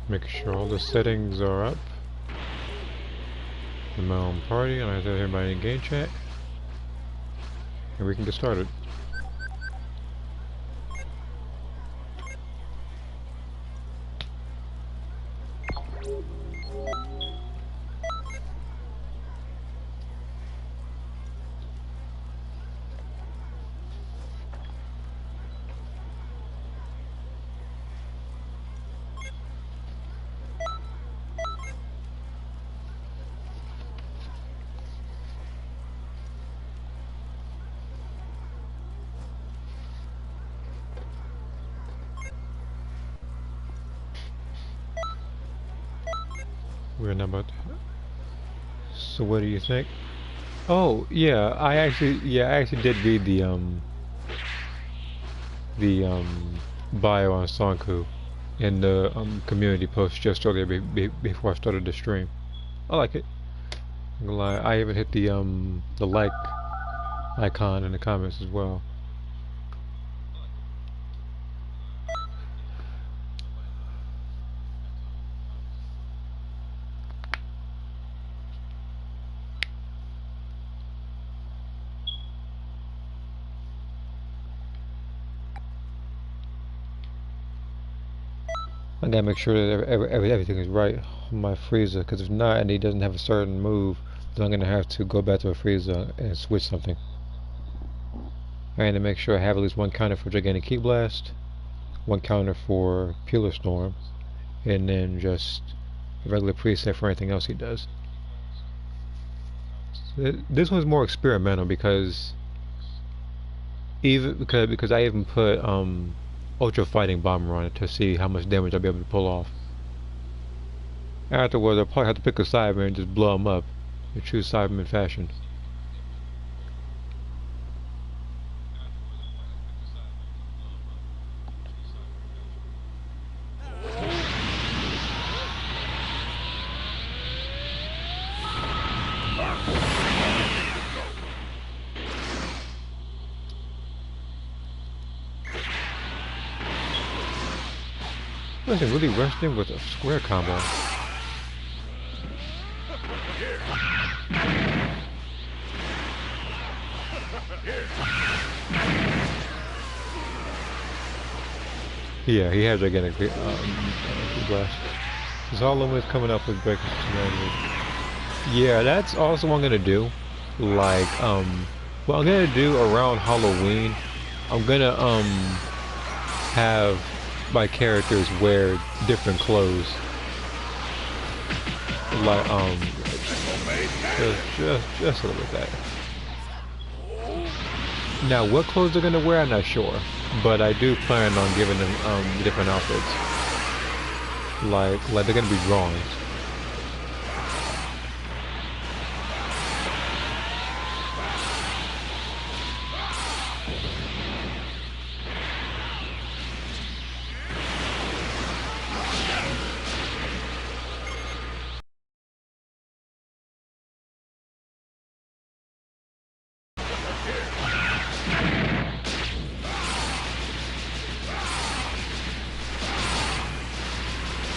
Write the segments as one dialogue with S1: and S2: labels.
S1: Make sure all the settings are up. In my own party, and I have everybody in game chat. And we can get started. We're not about to... So what do you think? Oh yeah, I actually did read the bio on Sonku in the community post just earlier before I started the stream. I like it. I'm gonna lie, I even hit the like icon in the comments as well. I gotta make sure that everything is right on my Frieza, because if not, and he doesn't have a certain move, then I'm gonna have to go back to a Frieza and switch something. I need to make sure I have at least one counter for Gigantic Ki Blast, one counter for Peeler Storm, and then just a regular preset for anything else he does. This one's more experimental because I even put Ultra Fighting Bomber on it to see how much damage I'll be able to pull off. Afterwards, I'll probably have to pick a Cyberman and just blow him up in true Cyberman fashion. I really rushed in with a square combo. Yeah, he has gigantic blast. His Hollow is coming up with breakers. Yeah, that's also what I'm gonna do. Like, what I'm gonna do around Halloween, I'm gonna have my characters wear different clothes. Like just a little bit that. Now what clothes they're gonna wear, I'm not sure, but I do plan on giving them different outfits. Like they're gonna be drawings.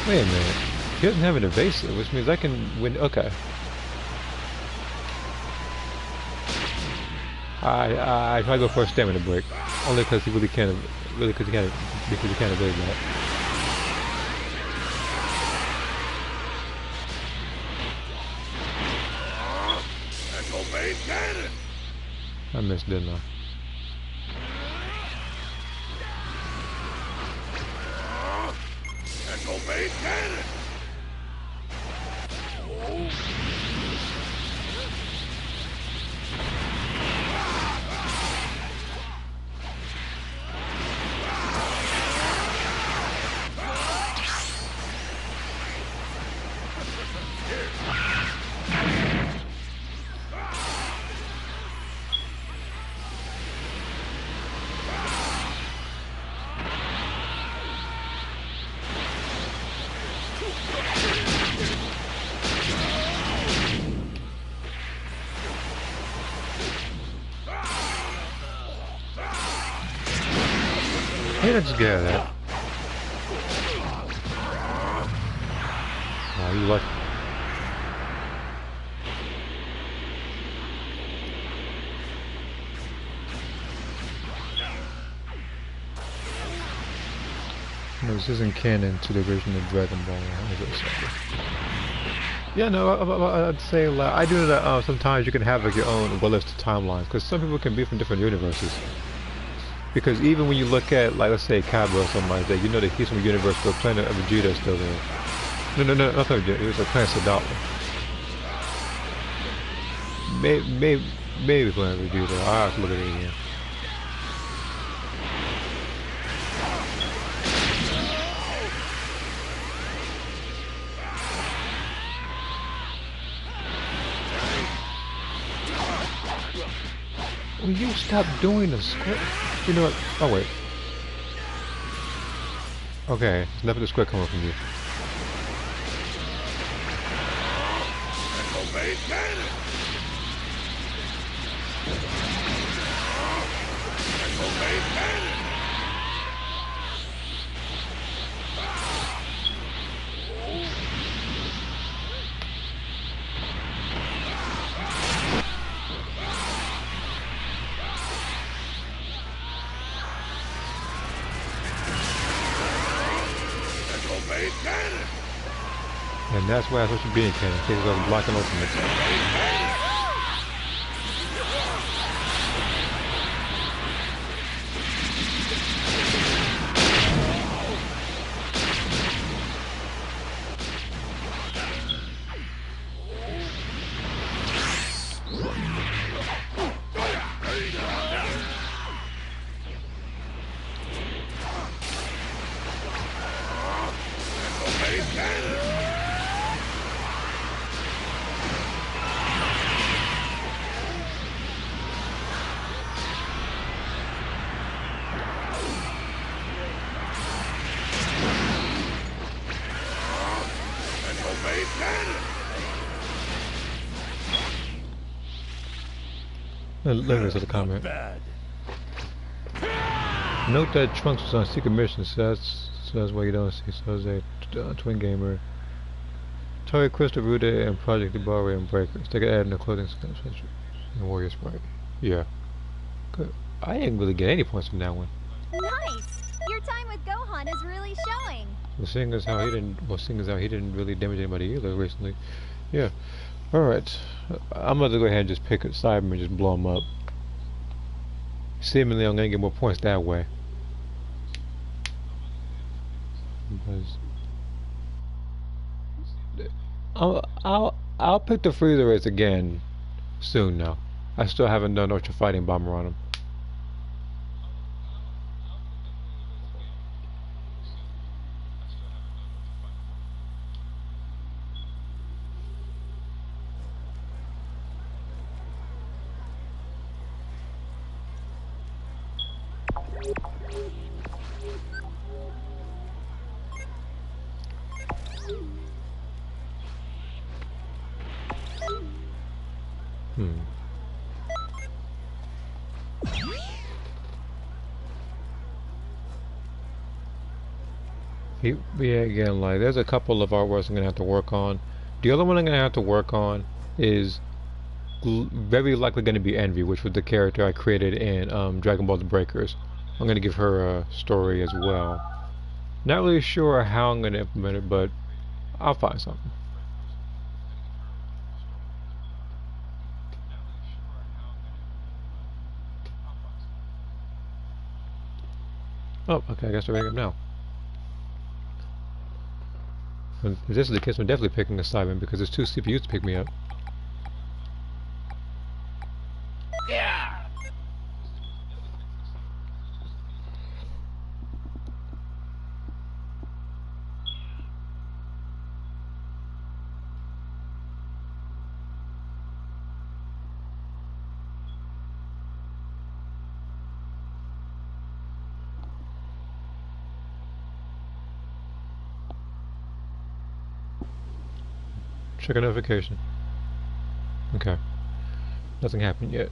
S1: Wait a minute. He doesn't have an evasive, which means I can win. Okay. I try to go for a stamina break, only because he can't evade that. I missed, didn't I? Cannon! Hey, I just get out of that. Oh, you like... No, this isn't canon to the original Dragon Ball. Yeah, no, I'd say like, I do that. Sometimes you can have like your own well-listed timelines because some people can be from different universes. Because even when you look at, like, let's say Kaba or something like that, you know that he's from a universe where Planet of Vegeta is still there. No, not Planet Vegeta. It was a Planet Sadala. Maybe Planet Vegeta. I'll have to look at it again. Will you stop doing the script? You know what? Oh, wait. Okay, there's nothing the script coming from you. And that's why I switched to being cannon, in case I was blocking ultimates. Let me to the comment. Note that Trunks was on secret mission, so that's why you don't see. So as a twin gamer. Tori, Crystal, Ruda, and Project Ibarra and Breakers. They could add in the clothing and Warrior Sprite. Yeah. Good. I didn't really get any points from that one.
S2: Nice! Your time with Gohan is really showing.
S1: Well, seeing as how he didn't really damage anybody either recently. Yeah. Alright. I'm about to go ahead and just pick a Cyber and just blow him up. Seemingly I'm gonna get more points that way. I'll pick the Freezer race again soon now. I still haven't done Ultra Fighting Bomber on him. Yeah, again, like, there's a couple of artworks I'm going to have to work on. The other one I'm going to have to work on is very likely going to be Envy, which was the character I created in Dragon Ball The Breakers. I'm going to give her a story as well. Not really sure how I'm going to implement it, but I'll find something. Oh, okay, I guess we're ready up now. If this is the case, I'm definitely picking a Cyber because there's 2 CPUs to pick me up.
S3: Yeah.
S1: Check a notification. Okay. Nothing happened yet.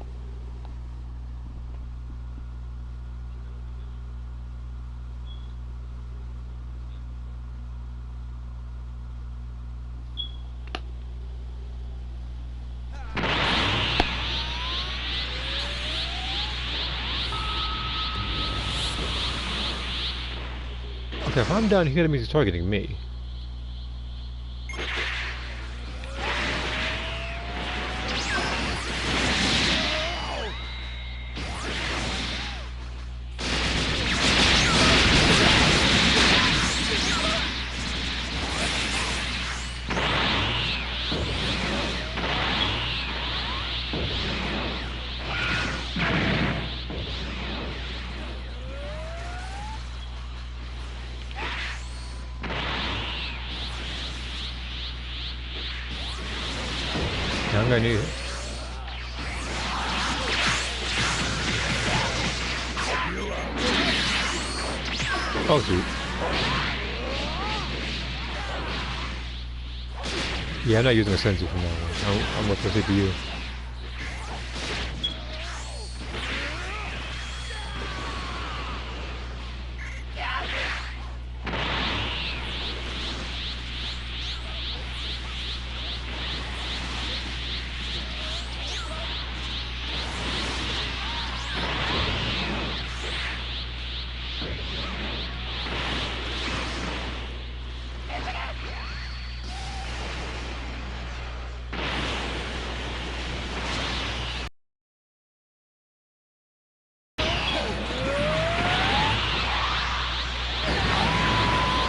S1: Okay, if I'm down here, that means he's targeting me. I'm gonna need it. Oh, shoot. Yeah, I'm not using a senzu from now on. I'm with the CPU.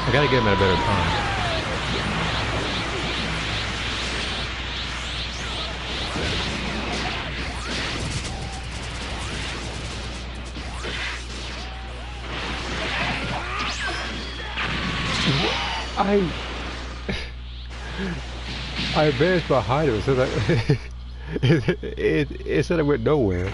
S1: I gotta get him at a better time. I advanced behind him so that it said I went nowhere.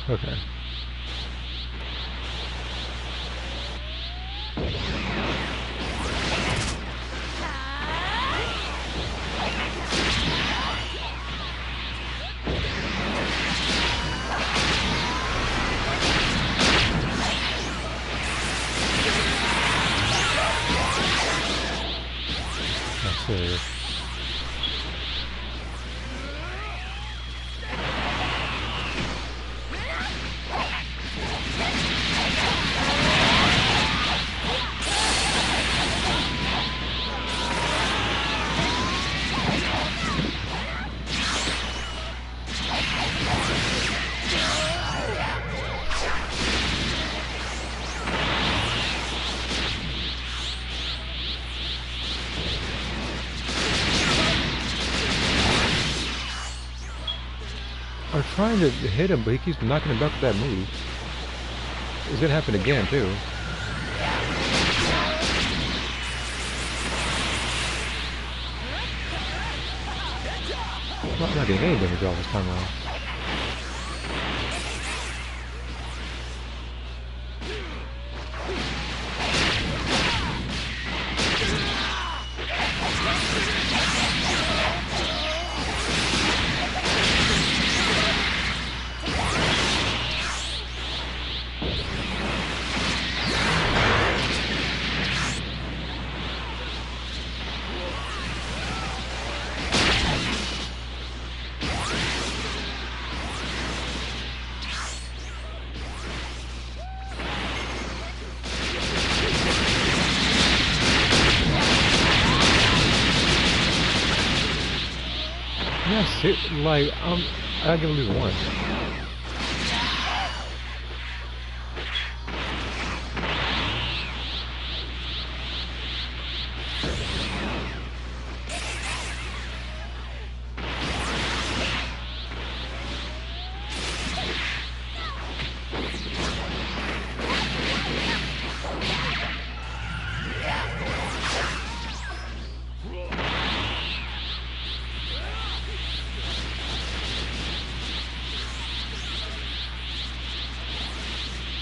S1: Okay. That's it. I'm trying to hit him, but he keeps knocking him back with that move. It's gonna happen again, too. I'm not getting any damage off this time around. Yes, it, like, I gotta lose once.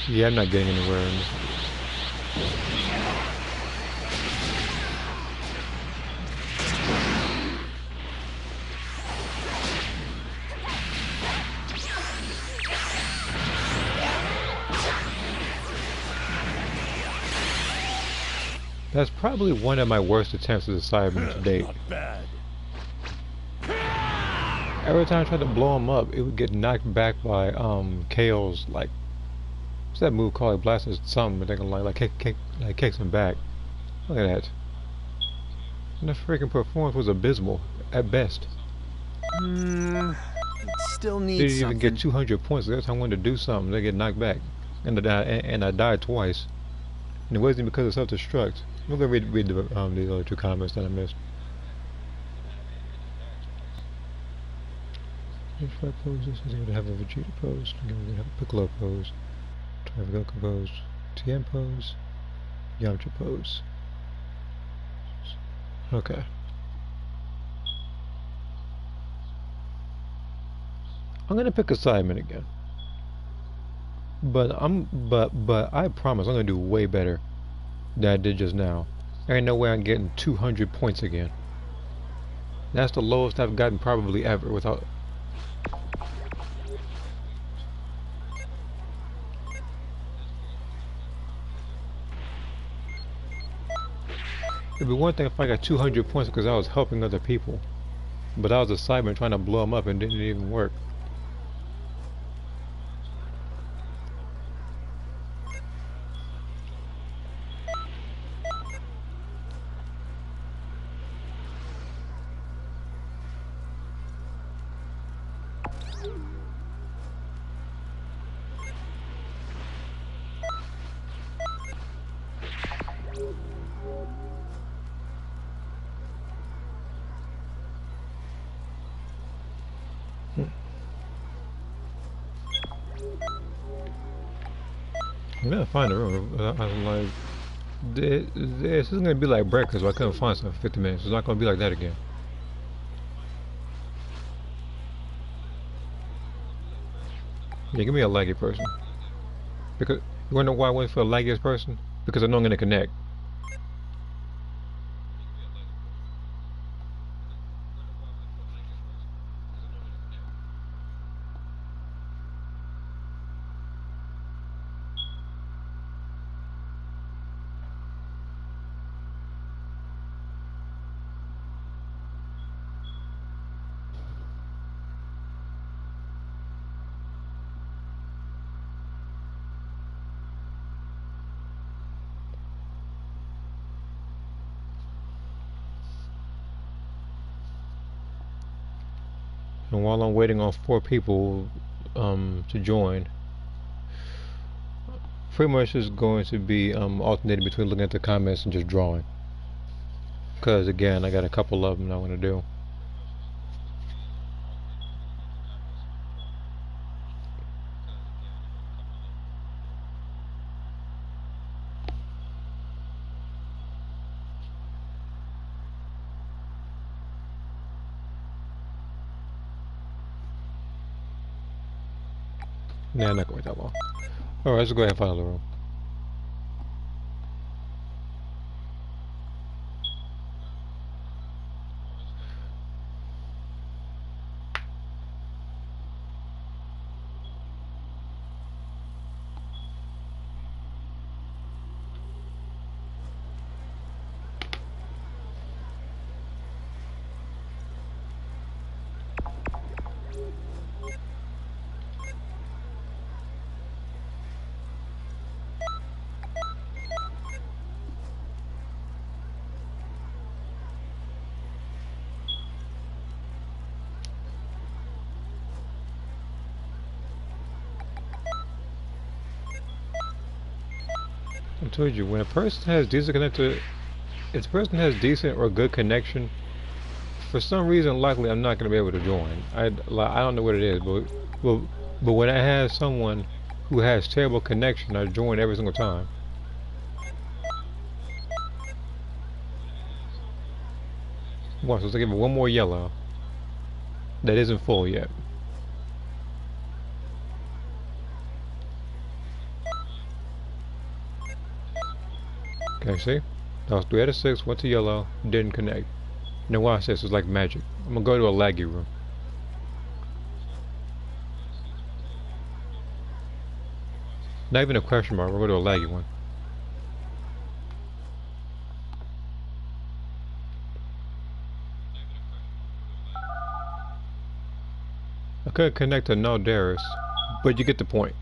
S1: Yeah, I'm not getting anywhere in this. That's probably one of my worst attempts as a Cyberman to date.
S3: Not bad.
S1: Every time I tried to blow him up, it would get knocked back by KO's, like, what's that move called? Like blasting something, but they can like kicks him back. Look at that. And the freaking performance was abysmal at best.
S4: Still need
S1: Didn't
S4: something.
S1: even get 200 points. Every time I wanted to do something, they get knocked back, and I died twice. And it wasn't because of self-destruct. I'm gonna read these other two comments that I missed. If I pose this, I'm going to have a Vegeta pose. I'm going to have a Piccolo pose. Goku pose. TM pose. Yamcha pose. Okay. I'm gonna pick a Simon again. But I promise I'm gonna do way better than I did just now. There ain't no way I'm getting 200 points again. That's the lowest I've gotten probably ever without. It'd be one thing if I got 200 points because I was helping other people. But I was a Cyberman trying to blow them up and it didn't even work. I'm gonna find a room. I'm like, this is gonna be like breakfast, but I couldn't find something for 50 minutes. It's not gonna be like that again. Yeah, give me a laggy person. Because you wanna know why I went for a laggiest person? Because I know I'm gonna connect. And while I'm waiting on 4 people to join, pretty much is going to be alternating between looking at the comments and just drawing. Because again, I got a couple of them I want to do. Nah, I'm not going to wait that long. Alright, let's go ahead and find another room. I told you, when a person has decent connected, if a person has decent or good connection, for some reason, likely I'm not going to be able to join. I don't know what it is, but when I have someone who has terrible connection, I join every single time. Watch, let's give it one more yellow that isn't full yet. Okay, see? That was 3 out of 6, went to yellow, didn't connect. Now watch this, it's like magic. I'm gonna go to a laggy room. Not even a question mark, we're going to a laggy one. couldn't connect to no Darius, but you get the point.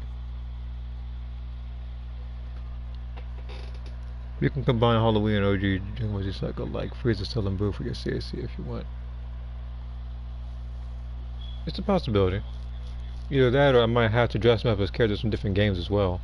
S1: You can combine Halloween and OG Jingle Cycle like freezer still and brew for your CAC if you want. It's a possibility. Either that or I might have to dress them up as characters from different games as well.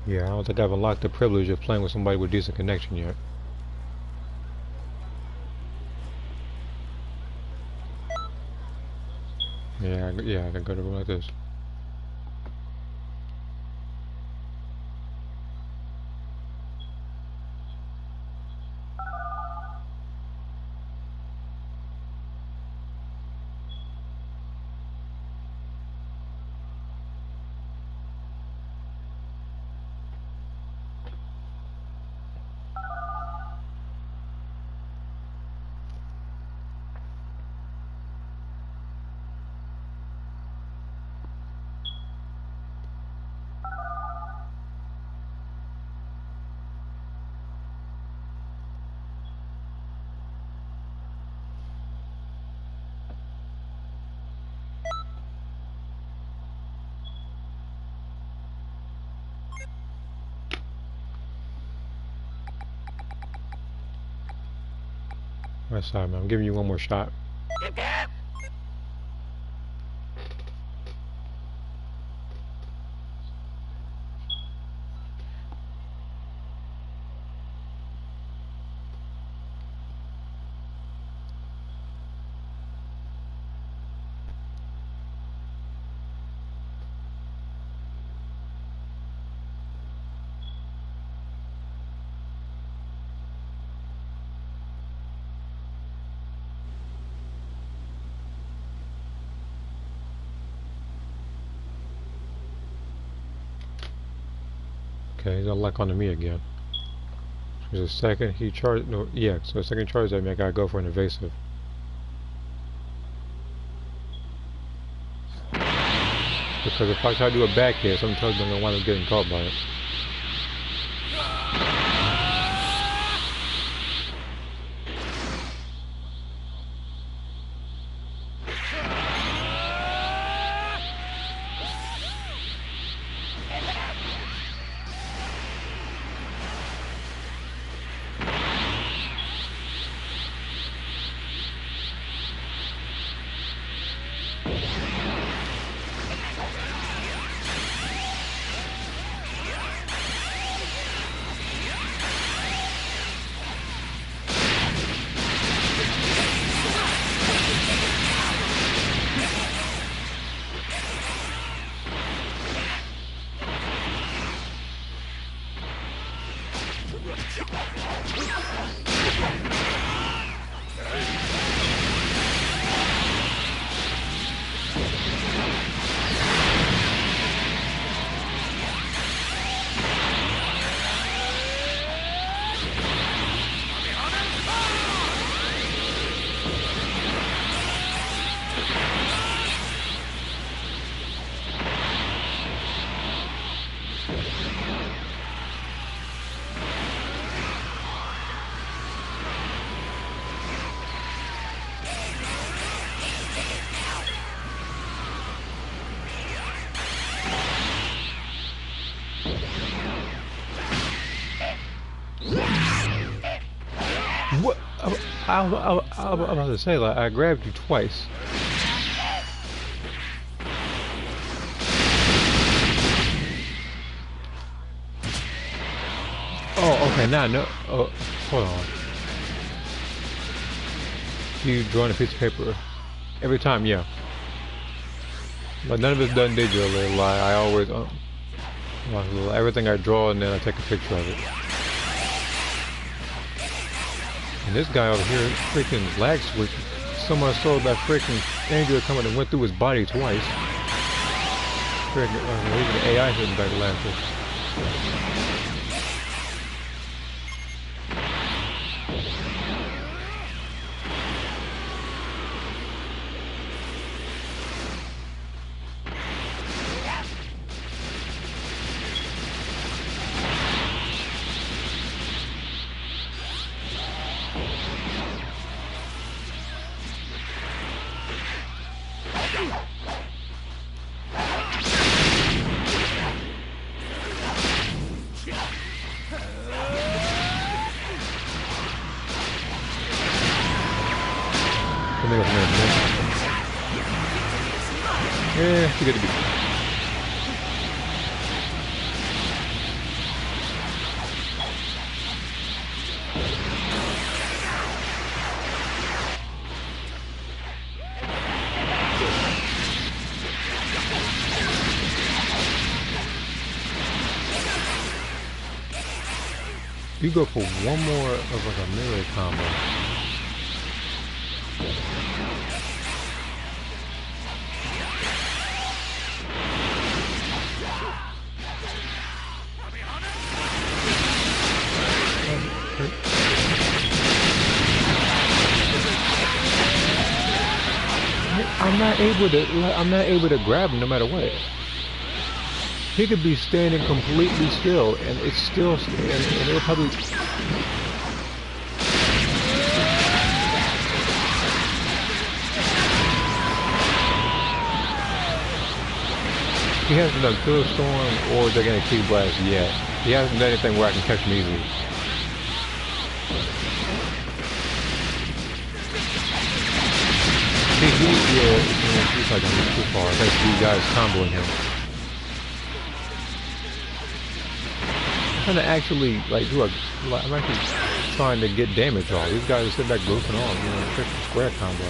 S1: Yeah, I don't think I've unlocked the privilege of playing with somebody with decent connection yet. Yeah, I can go to a room like this. Alright, sorry man, I'm giving you one more shot.
S3: Yep, yep.
S1: Okay, he's unlocked onto me again. There's a second he charged, no, yeah, so a second charge that I gotta go for an evasive. Because if I try to do a back hit, sometimes I'm gonna wind up getting caught by it. What? I was about to say, like, I grabbed you twice. Oh, okay, now, no. Oh, hold on. You drawing a piece of paper every time, yeah. But none of it's done digitally. Like, I always, everything I draw and then I take a picture of it. And this guy over here, freaking lag switch. So much so that freaking Angel coming and went through his body twice. Freaking, even the AI hitting back last year. Yeah, you get to be. You go for one more of like a melee combo. I'm not able to grab him no matter what. He could be standing completely still, and it's still, and it'll probably. He hasn't done Kill Storm or Gigantic Key Blast yet. He hasn't done anything where I can catch him easily. He's like too far. Thanks to you guys comboing him. I'm trying to actually I'm actually trying to get damage off. These guys are sitting back goofing off, you know, freaking square combo.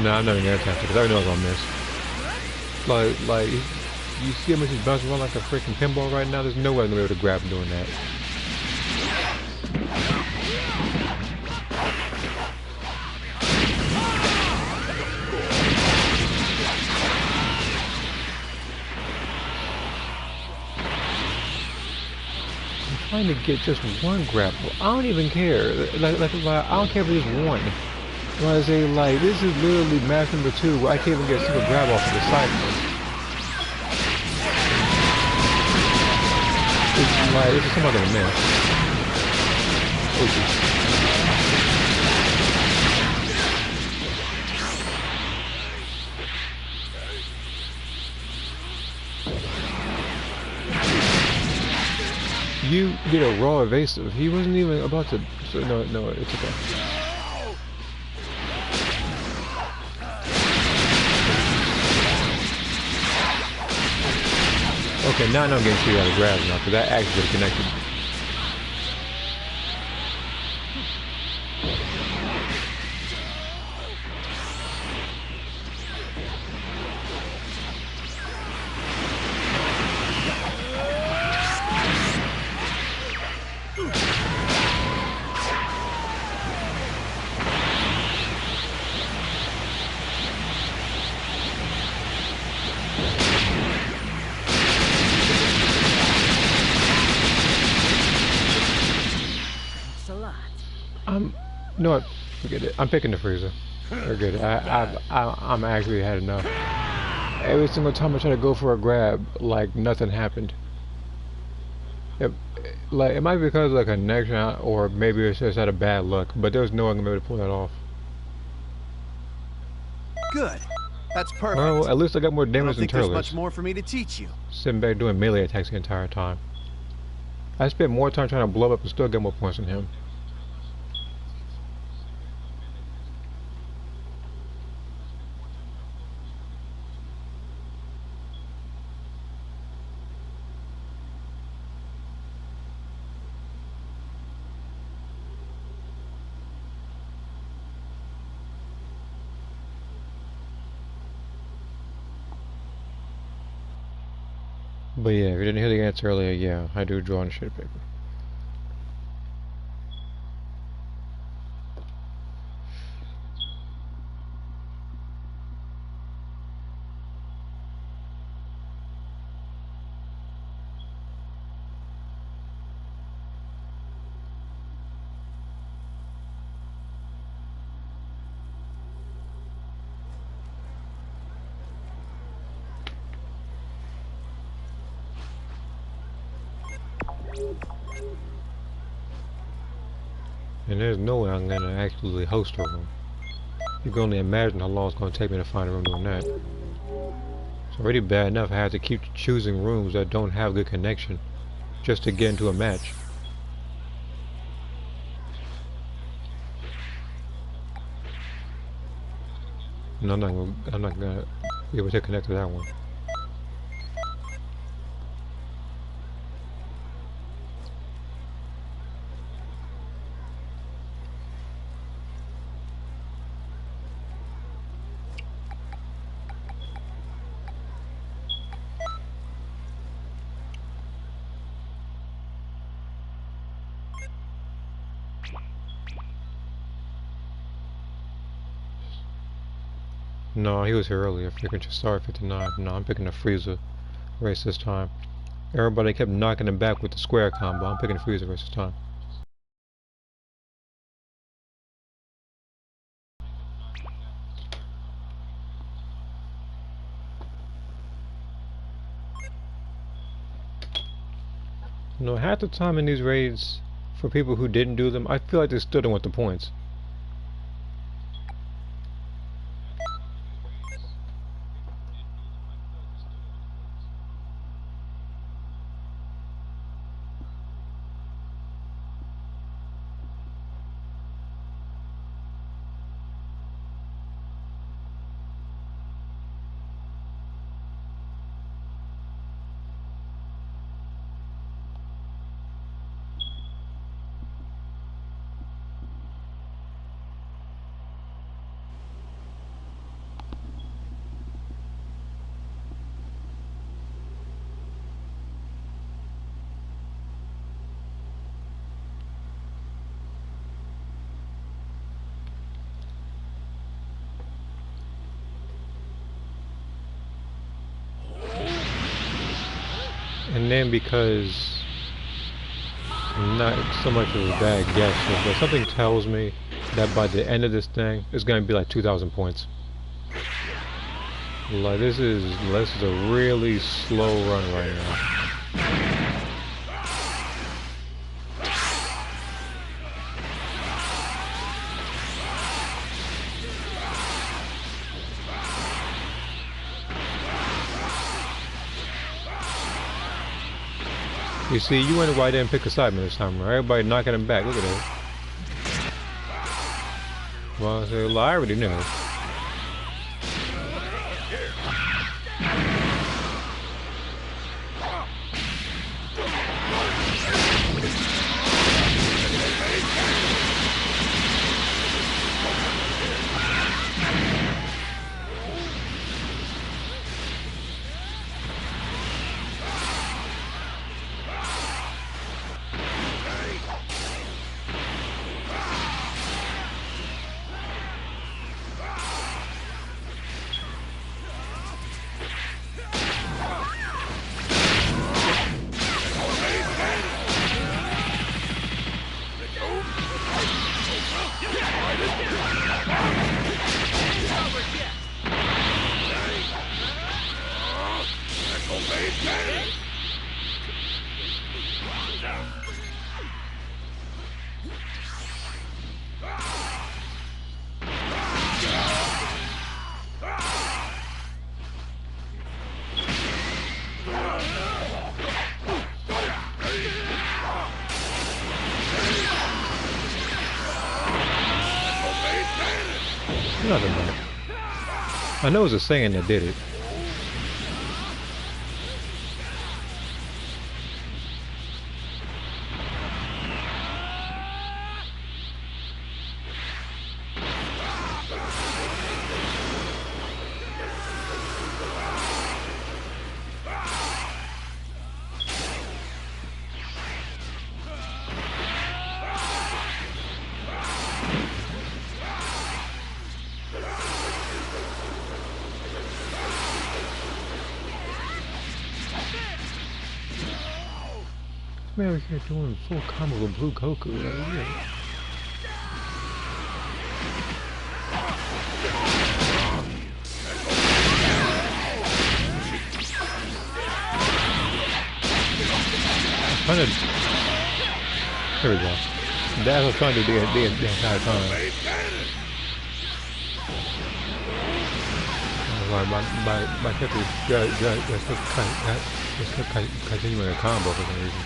S1: No, I'm not even gonna attempt it because I know I was gonna miss. Like, you see how much he's bouncing around like a freaking pinball right now? There's no way I'm gonna be able to grab him doing that. I'm trying to get just one grapple. I don't even care. Like I don't care if it's one. When I say, like, this is literally match number 2 where I can't even get a single grab off of the cycle. It's like, this is something I'm gonna miss. You did a raw evasive. He wasn't even about to. So no, it's okay. Okay, now I know I'm getting shit out of grabs now, because that actually connected. You know what? Forget it. I'm picking the freezer. Forget it. I'm actually had enough. Every single time I try to go for a grab, like nothing happened. It might be because of like a connection, or maybe it's just out of bad luck. But there's no way I'm gonna be able to pull that off.
S4: Good. That's perfect.
S1: Well, at least I got more damage than
S4: There's
S1: Turles.
S4: much more for me to teach you.
S1: Sitting back doing melee attacks the entire time. I spent more time trying to blow up and still get more points than him. But yeah, if you didn't hear the answer earlier, yeah, I do draw on shit paper. And there's no way I'm gonna actually host a room. You can only imagine how long it's gonna take me to find a room doing that. It's already bad enough I have to keep choosing rooms that don't have good connection just to get into a match. And I'm not gonna be able to connect to that one. No, he was here earlier. Frequency star 59. No, I'm picking a freezer race this time. Everybody kept knocking him back with the square combo. I'm picking a freezer race this time. No, half the time in these raids, for people who didn't do them, I feel like they still don't want the points. And then because I'm not so much of a bad guesser, but something tells me that by the end of this thing, it's going to be like 2,000 points. Like this is a really slow run right now. You see, you wonder why I didn't pick a sideman this time, right? Everybody knocking him back. Look at that. Well, I already knew. Nothing bad. I know it was a Saiyan that did it. Man over here doing full combo with Blue Goku. Like, yeah. Here we go. That's what I was trying to do the entire time. By continuing a combo for some reason.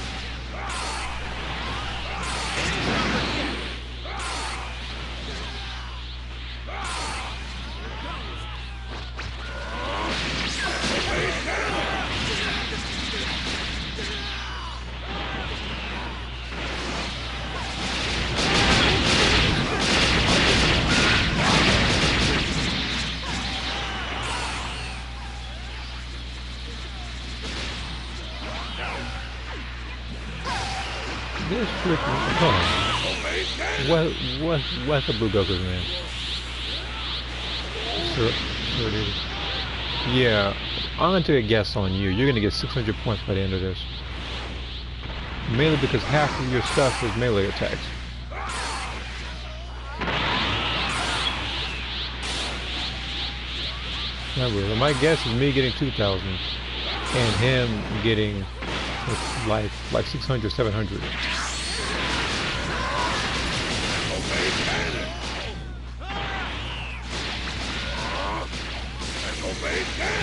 S1: This freaking what's the Blue Goku, man? Sure it is. Yeah, I'm gonna take a guess on you. You're gonna get 600 points by the end of this. Mainly because half of your stuff is melee attacks. Remember, my guess is me getting 2,000 and him getting like 600, 700.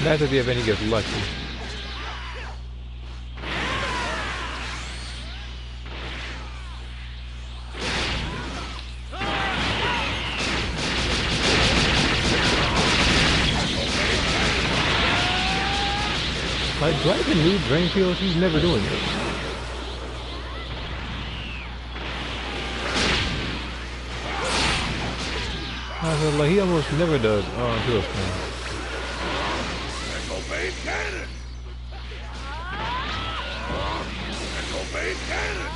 S1: That's if the event he gets lucky. Like, do I even need drain fields? He's never doing it. I feel like he almost never does field spam.
S3: Cannon! Cannon!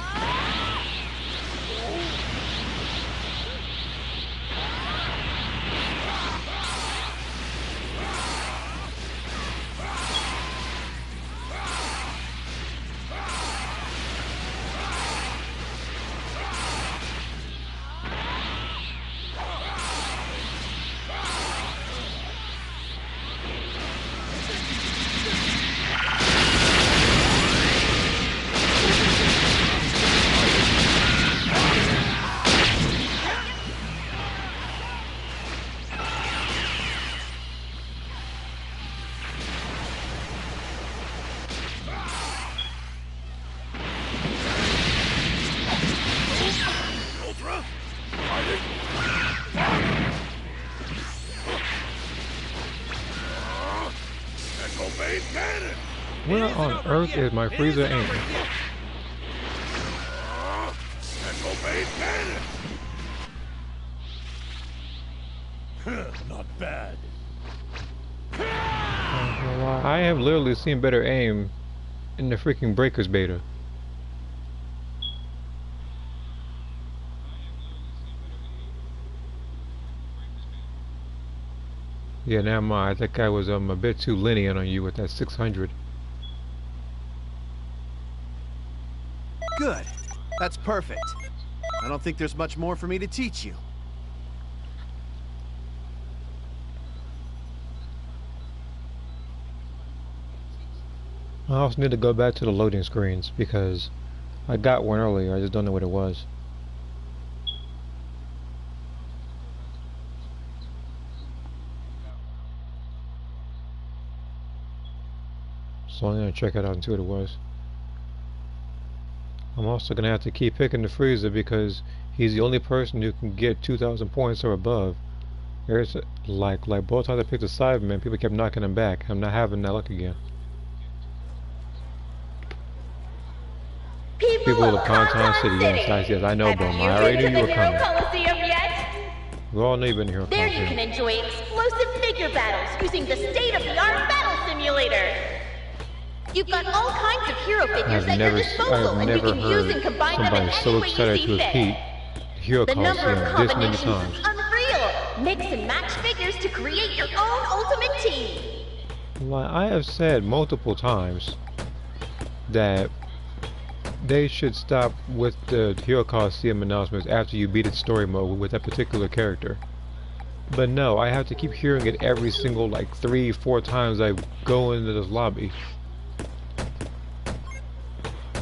S1: Where on earth is my Frieza aiming?
S3: Not bad.
S1: I have literally seen better aim in the freaking Breakers beta. Yeah, never mind. I think I was a bit too lenient on you with that 600.
S4: Good. That's perfect. I don't think there's much more for me to teach you.
S1: I also need to go back to the loading screens because I got one earlier. I just don't know what it was. So I'm gonna check it out and see what it was. I'm also gonna have to keep picking the Frieza because he's the only person who can get 2,000 points or above. There's like both times I picked a Cyberman, people kept knocking him back. I'm not having that luck again. People of Conton City, yes, I know, Bum. I already knew you were coming. We all know you've been here.
S5: There you can enjoy explosive figure battles using the state-of-the-art battle simulator. You've got all kinds of hero figures at your disposal, and you can use and combine them in any way you see fit. The number of combinations is unreal. Mix and match figures to create your own ultimate team.
S1: Like I have said multiple times that they should stop with the Hero Coliseum announcements after you beat its story mode with that particular character. But no, I have to keep hearing it every single like 3-4 times I go into this lobby.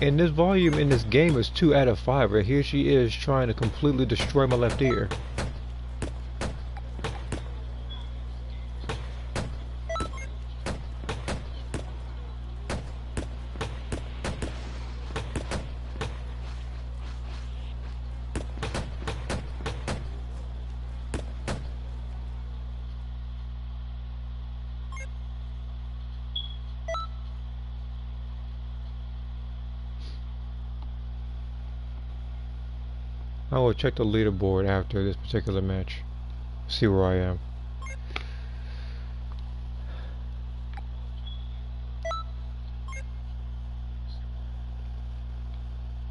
S1: And this volume in this game is 2 out of 5, and here she is trying to completely destroy my left ear. I will check the leaderboard after this particular match. See where I am.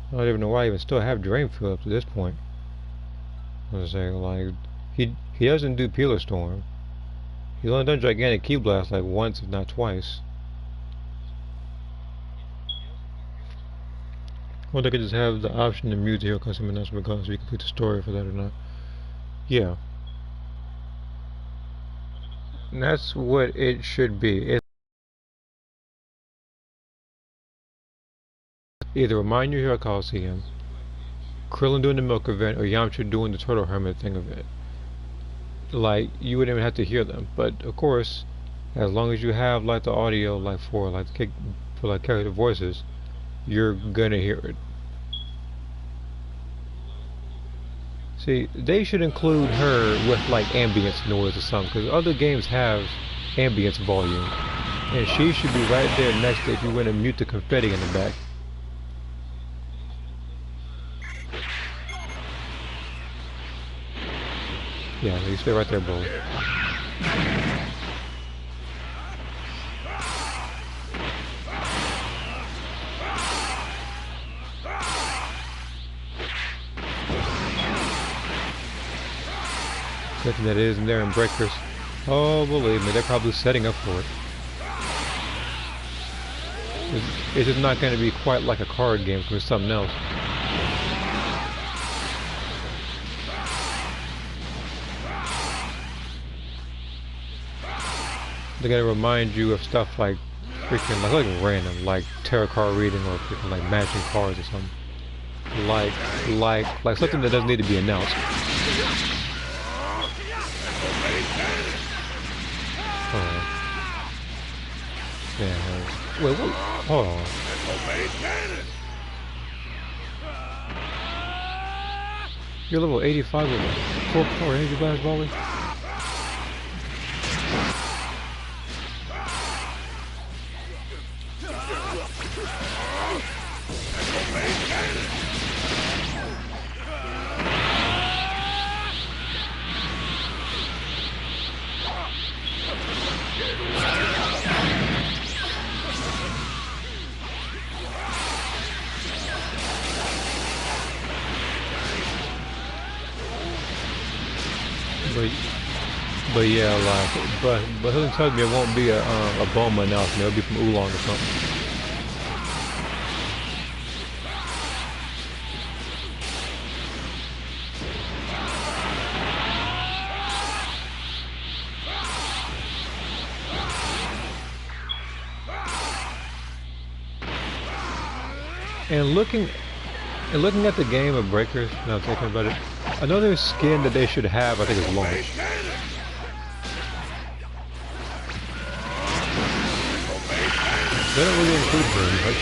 S1: I don't even know why I even still have Drain Field up to this point. I was saying, like, he doesn't do Peeler Storm. He's only done Gigantic Key Blast like once, if not twice. Or they could just have the option to mute the Hero Custom announcement regardless if you complete the story for that or not. Yeah. And that's what it should be. It's either remind you Hero Coliseum, Krillin doing the Milk event, or Yamcha doing the Turtle Hermit thing of it. Like, you wouldn't even have to hear them. But of course, as long as you have like the audio like for character voices, you're gonna hear it. See, they should include her with like ambience noise or something, because other games have ambience volume, and she should be right there next to if you want to mute the confetti in the back. Yeah, you stay right there, bro. Nothing that is in there in Breakers. Oh, believe me, they're probably setting up for it. It's just not going to be quite like a card game, because it's something else. They're going to remind you of stuff like freaking, like random, like tarot card reading or freaking like matching cards or something. Like something that doesn't need to be announced. Yeah, wait, what? Hold on. You're level 85 with 4 power energy blast volley? But yeah, like, but he'll tell me it won't be a Bulma announcement. It'll be from Oolong or something. And looking at the game of Breakers, now thinking about it, another skin that they should have, I think, is Launch. They don't really include very much.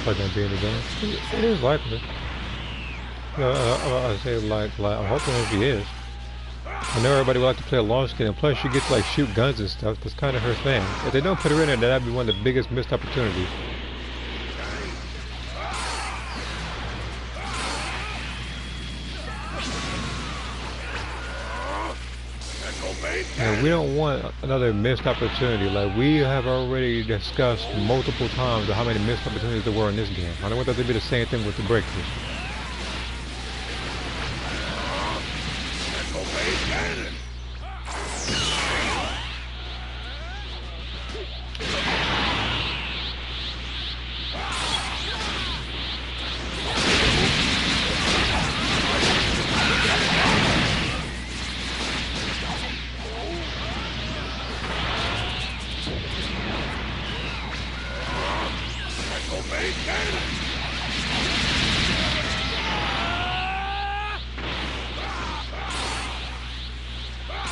S1: Gonna be in the game. It is likely. I say like I'm hoping that she is. I know everybody would like to play a launch skin, and plus she gets to like shoot guns and stuff. That's kind of her thing. If they don't put her in there, that'd be one of the biggest missed opportunities. And we don't want another missed opportunity. Like we have already discussed multiple times how many missed opportunities there were in this game. I don't want that to be the same thing with the breakthrough.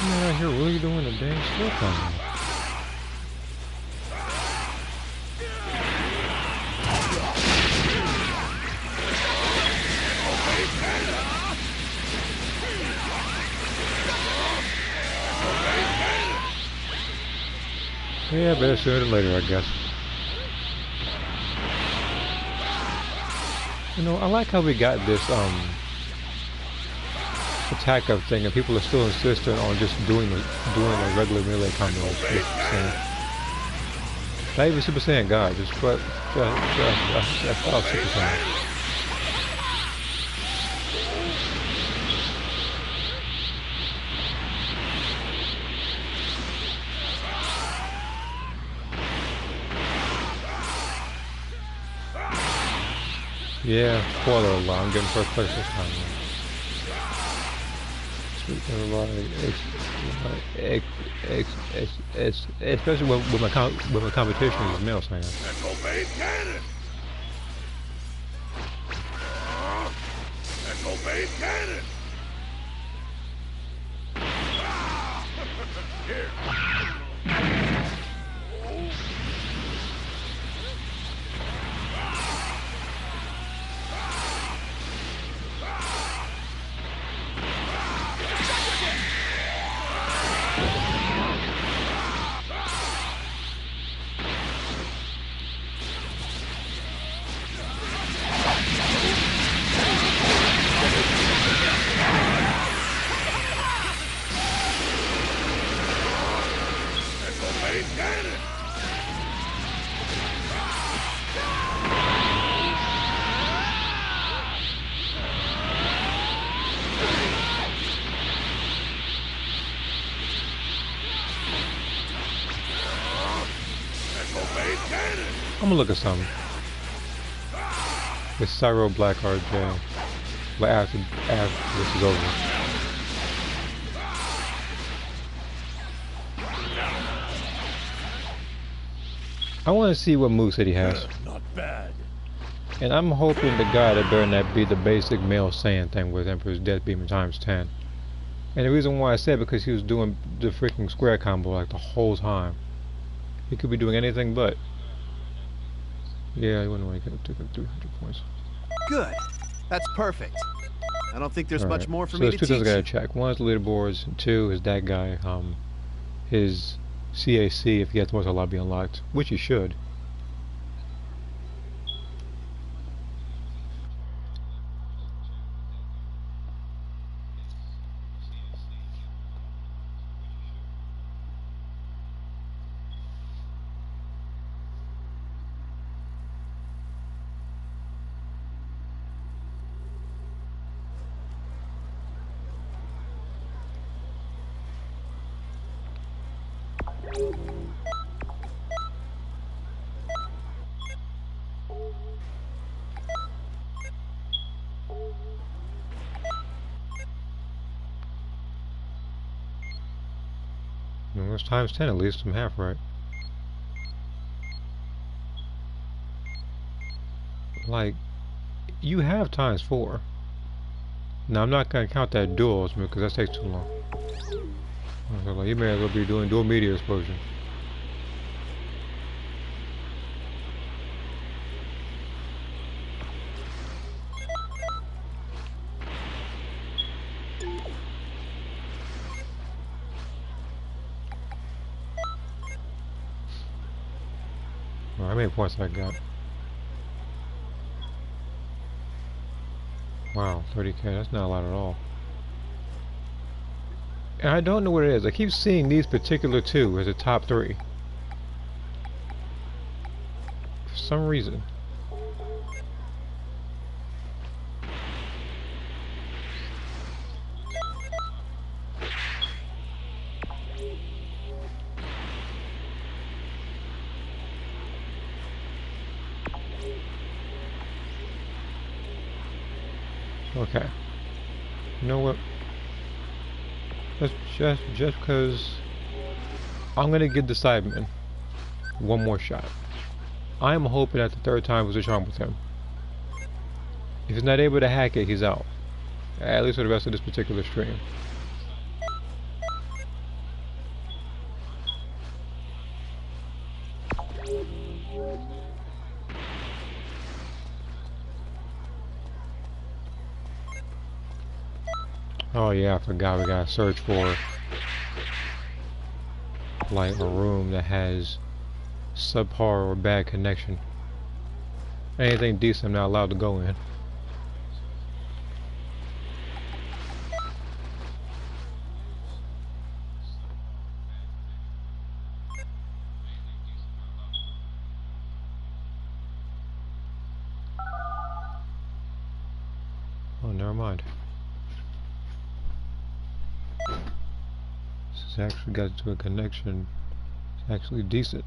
S1: Man out here really doing a dang stuff on me. Yeah, better sooner than later, I guess. You know, I like how we got this attack up thing, and people are still insistent on just doing like regular melee combos. Not even Super Saiyan God, just Super Saiyan. Yeah, spoiler alert, I'm getting first place this time. It's especially with my competition is male Saiyan. I'm gonna look at something. It's Cyro Black RJ. But after this is over. I want to see what moveset he has.
S3: Not bad.
S1: And I'm hoping the guy that better not be the basic male Saiyan thing with Emperor's Death Beam times 10. And the reason why I said because he was doing the freaking square combo like the whole time. He could be doing anything but. Yeah, I wouldn't want to get up to 300 points.
S4: Good. That's perfect. I don't think there's much more for
S1: so
S4: me to
S1: there's two things
S4: teach.
S1: I gotta check. One is the leaderboards, and two is that guy, his CAC, if he has the most lobby unlocked, which he should. Well, that's times 10 at least. I'm half right. Like, you have times 4. Now, I'm not going to count that duels because that takes too long. So, like, you may as well be doing dual media explosion. Well, how many points I got? Wow, 30k, that's not a lot at all. And I don't know what it is. I keep seeing these particular two as the top 3. For some reason. Okay. You know what? Let's just because I'm gonna give the Cyberman one more shot. I'm hoping that the 3rd time was a charm with him. If he's not able to hack it, he's out. At least for the rest of this particular stream. Oh yeah, I forgot we gotta search for like a room that has subpar or bad connection. Anything decent I'm not allowed to go in. Oh, never mind. This has actually got to a connection. It's actually decent.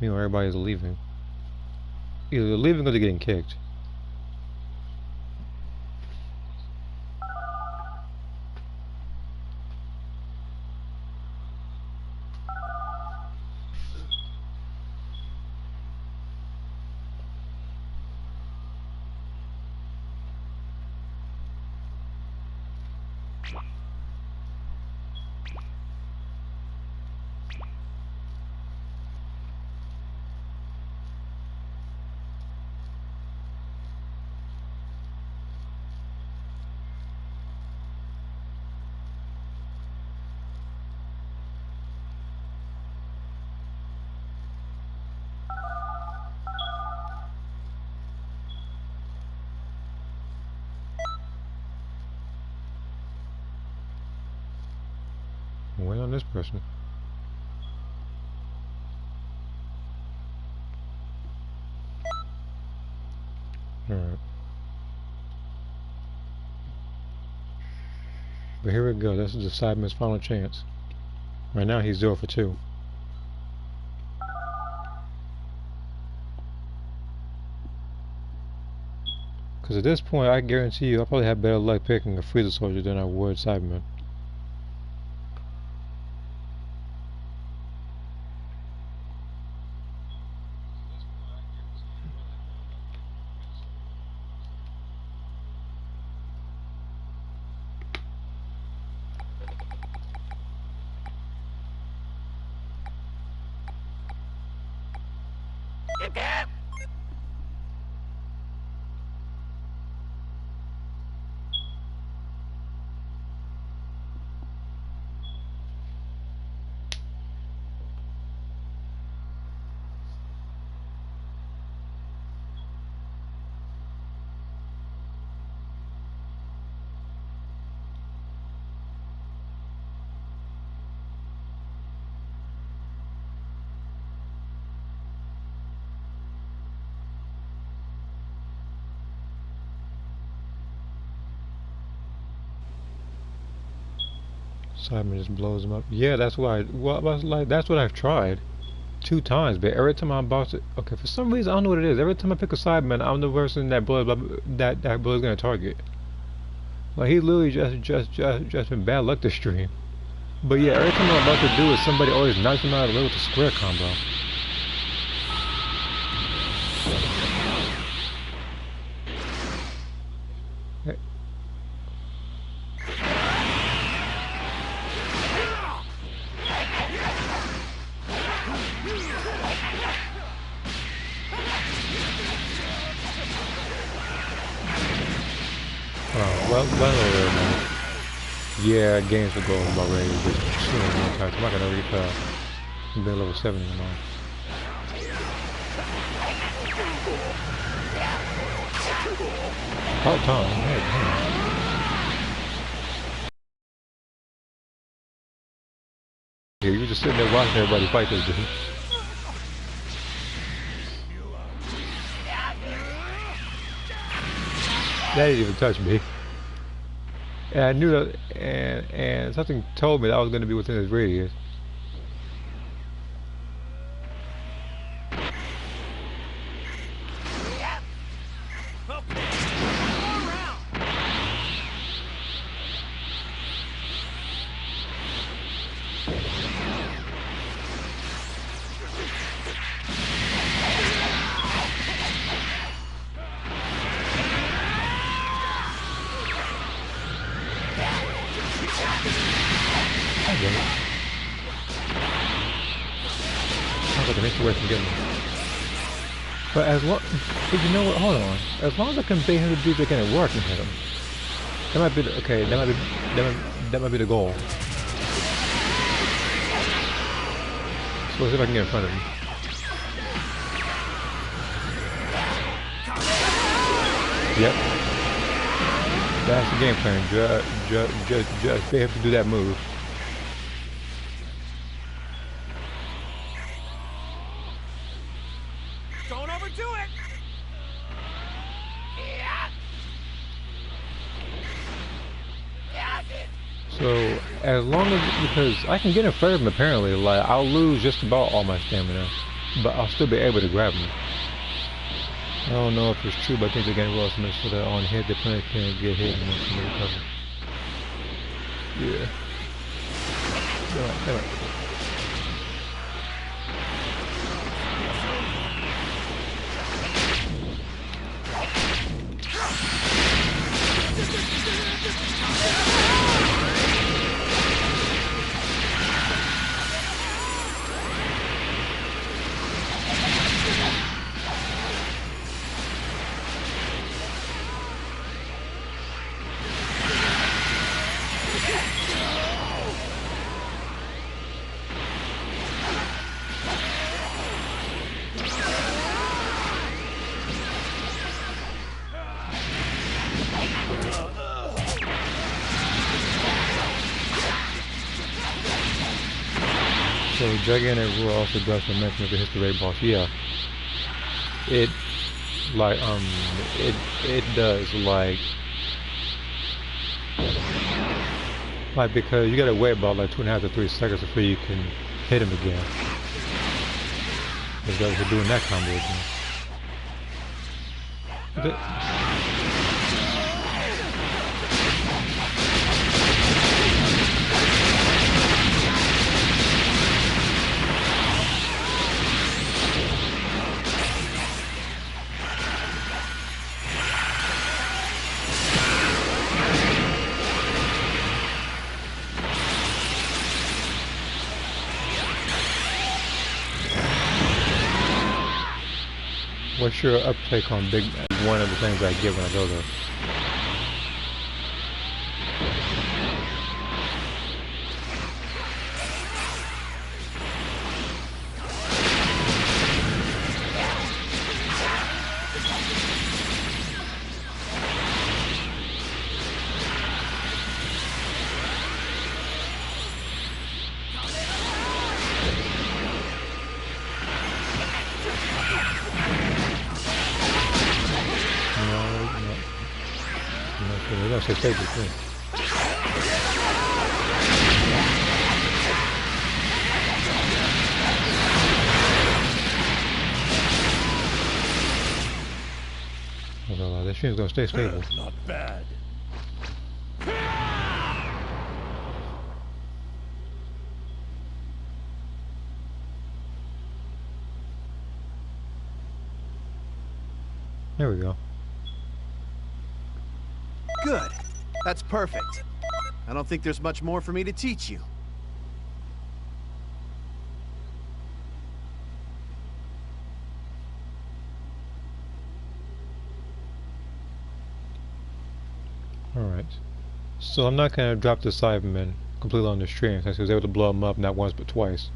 S1: Meanwhile, everybody's leaving. Either they're leaving or they're getting kicked. Wait on this person. Alright. But here we go. This is the Cyberman's final chance. Right now he's 0 for 2. Because at this point, I guarantee you, I probably have better luck picking a Freezer Soldier than I would Cyberman.
S3: Yep, yep.
S1: Cyberman just blows him up. Yeah, that's what that's what I've tried 2 times, but every time I'm about to, okay, for some reason I don't know what it is. Every time I pick a Cyberman, I'm the person that that bullet's gonna target. Like he literally just been bad luck this stream. But yeah, every time I'm about to do it, somebody always knocks him out of the way with a square combo. Well, man. Yeah, games will go about ready just soon as one time. I'm not gonna read I'm being level 7 and all. About time. Hey. Yeah, you were just sitting there watching everybody fight this dude. That didn't even touch me. And I knew that, and something told me that I was going to be within his radius. Sounds like an inch away from getting him. But as long, but you know what? Hold on. As long as I can bait him to do it again and work and hit him, that might be the, okay. That might be the goal. So let's see if I can get in front of him. Yep. That's the game plan. Just they have to do that move.
S3: Don't overdo it.
S1: So as long as, because I can get in front of him apparently, like I'll lose just about all my stamina, but I'll still be able to grab him. I don't know if it's true, but I think the game rules make sure that on hit the player can't get hit and once you recover. Yeah. Alright. So gigantic rule also does the mention of the history rate boss. Yeah. It like it does like because you gotta wait about like 2.5 to 3 seconds before you can hit him again. Because they're doing that combo again. What's your uptake on Big Mac? One of the things I get when I go there. Say stable too. Well, this thing's gonna stay stable.
S3: Not bad.
S1: There we go.
S4: Good. That's perfect. I don't think there's much more for me to teach you.
S1: Alright. So I'm not gonna drop the Cyberman completely on the stream since he was able to blow him up not once but twice.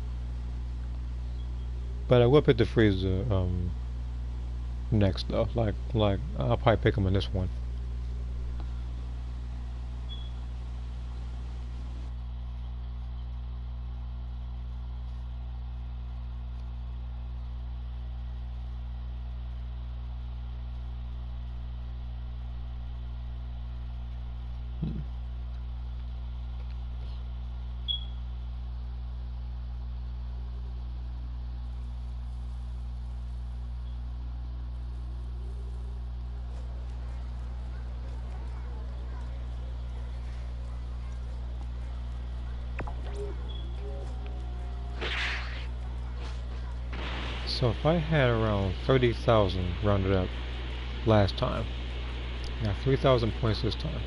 S1: But I will pick the freezer next though. Like I'll probably pick him in this one. So if I had around 30,000 rounded up last time, I got 3,000 points this time.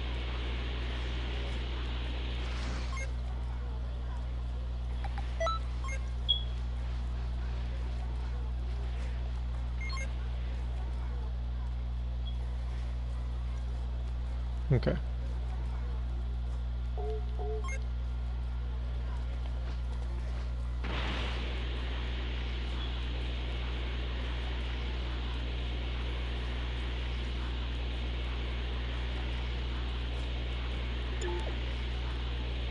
S1: Okay.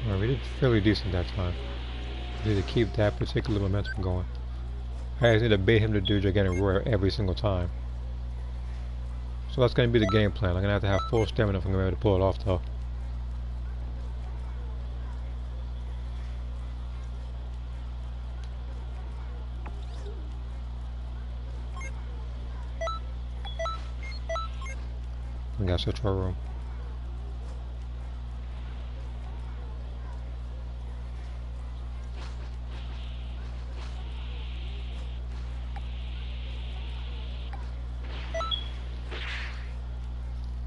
S1: Alright, we did fairly decent that time. We need to keep that particular momentum going. I just need to bait him to do gigantic roar every single time. So that's going to be the game plan. I'm going to have full stamina if I'm going to be able to pull it off though. I gotta switch our room.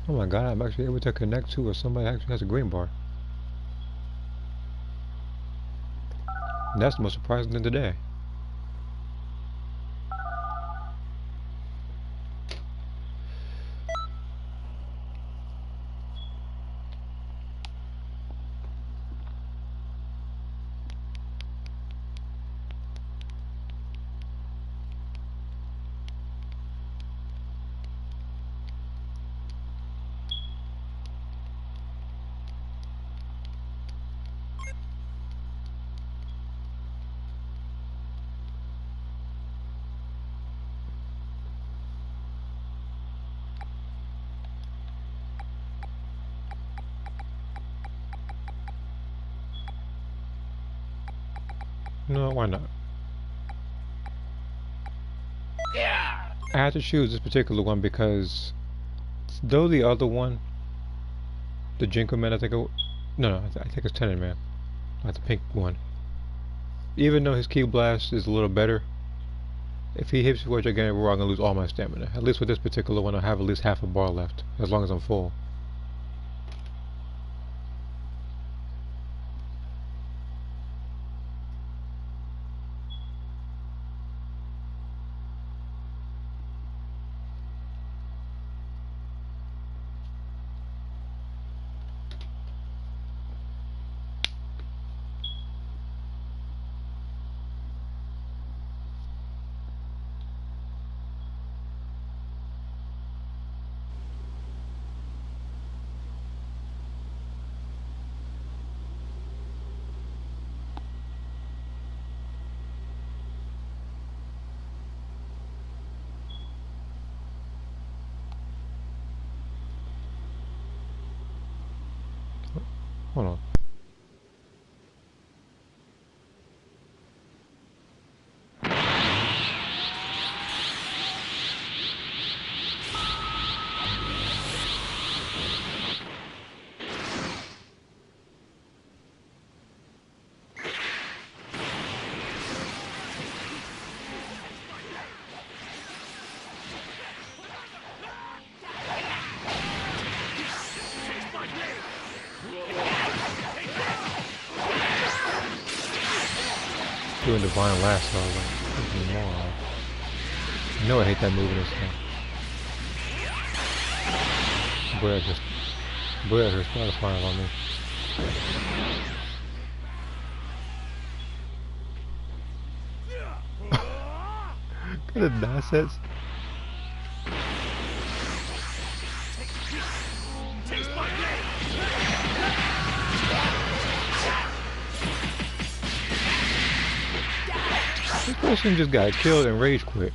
S1: Oh my god, I'm actually able to connect to where somebody actually has a green bar. And that's the most surprising thing today. No, why not?
S3: Yeah.
S1: I had to choose this particular one because though the other one, the Jinko Man, I think I think it's Tenon Man, not the pink one. Even though his Ki Blast is a little better, if he hits me with a gigantic roar, I'm gonna lose all my stamina. At least with this particular one, I have at least half a bar left, as long as I'm full. Hold on. Doing Divine Lasso, like, freaking moron. I know I hate that move in this thing. Boy, I just started firing on me. What a nonsense. This person just got killed and rage quit.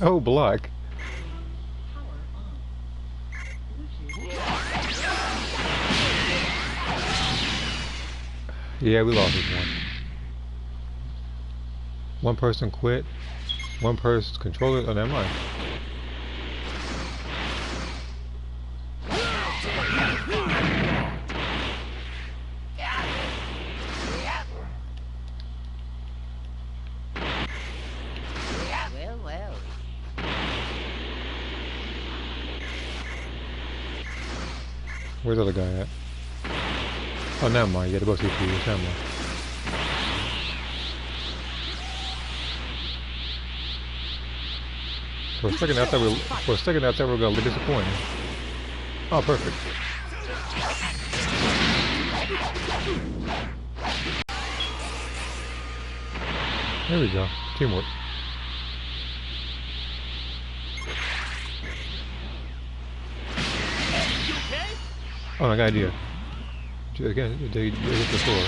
S1: Oh, block. Yeah, we lost this one. One person quit. One person's controller. Oh, never mind. Where's the other guy at? Oh, never mind. Yeah, they're both CPUs. Never mind. For a second, I thought we were gonna be disappointed. Oh, perfect. There we go. Teamwork. Oh, I got an idea. Again, they hit the floor.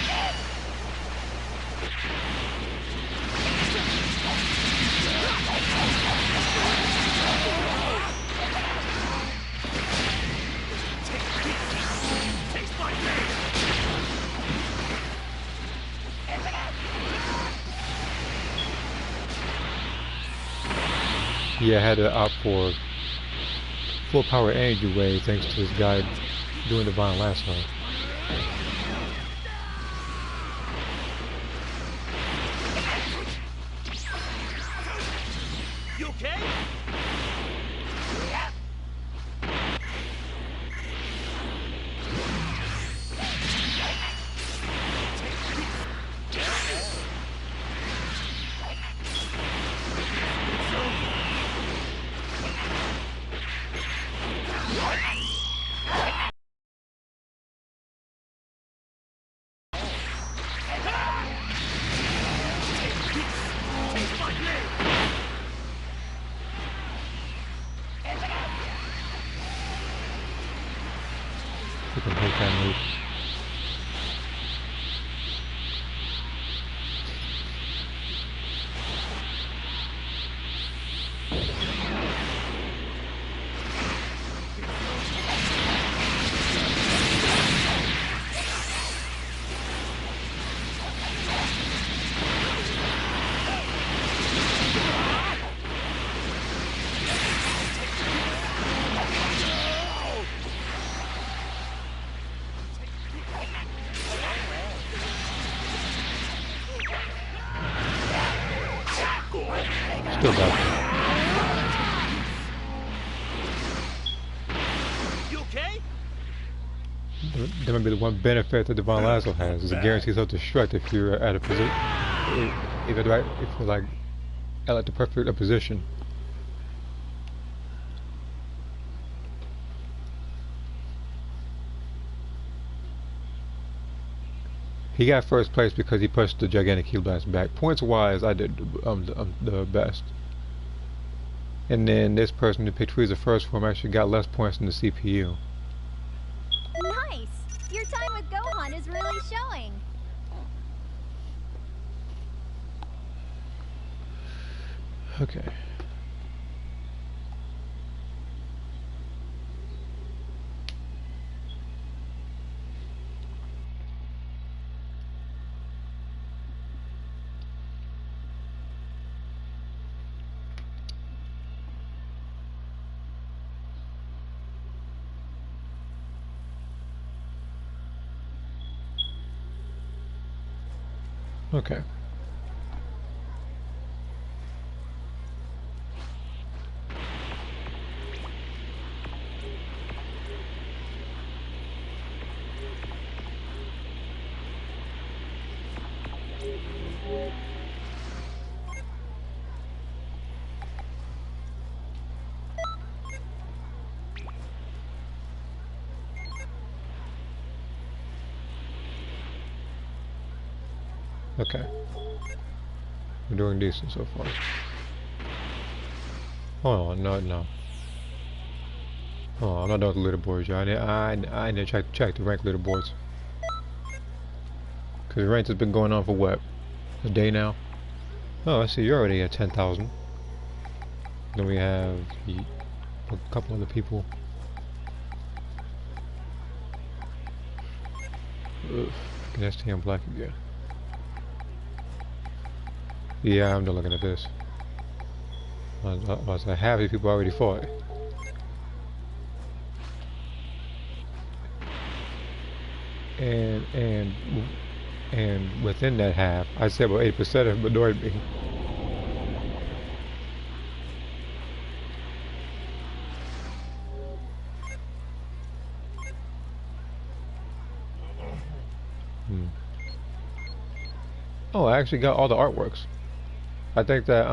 S1: Yeah, I had to opt for full power energy wave thanks to this guy doing the Divine Lasso.
S3: You okay?
S1: You can take that move. Still got
S3: You okay?
S1: that might be the one benefit that Divine Lasso has is it guarantees self-destruct if you're at a position, if you're like at like the perfect position. He got first place because he pushed the gigantic heal blast back. Points wise, I did the best. And then this person who picked Frieza first form actually got less points than the CPU.
S2: Nice! Your time with Gohan is really showing.
S1: Okay. Okay. Okay. We're doing decent so far. Oh no. Oh, I'm not done with the leaderboards, y'all. I need to check the rank leaderboards. Cause the rank has been going on for what? A day now? Oh, I see you're already at 10,000. Then we have a couple other people. Ugh, can STM black again. Yeah, I'm not looking at this. I was like, half these people already fought. And within that half, I'd say about 8% of them annoyed me. Oh, I actually got all the artworks. I think that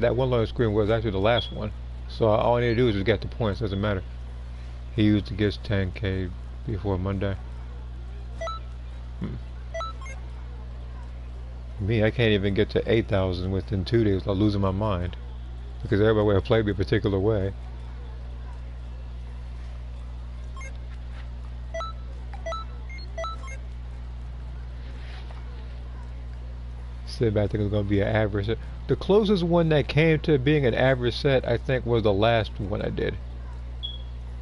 S1: that one loading screen was actually the last one. So all I need to do is just get the points. Doesn't matter. He used to get 10K before Monday. Me, I can't even get to 8,000 within 2 days without losing my mind. Because everybody would have played me a particular way. Said I think it was going to be an average set. The closest one that came to being an average set, I think, was the last one I did.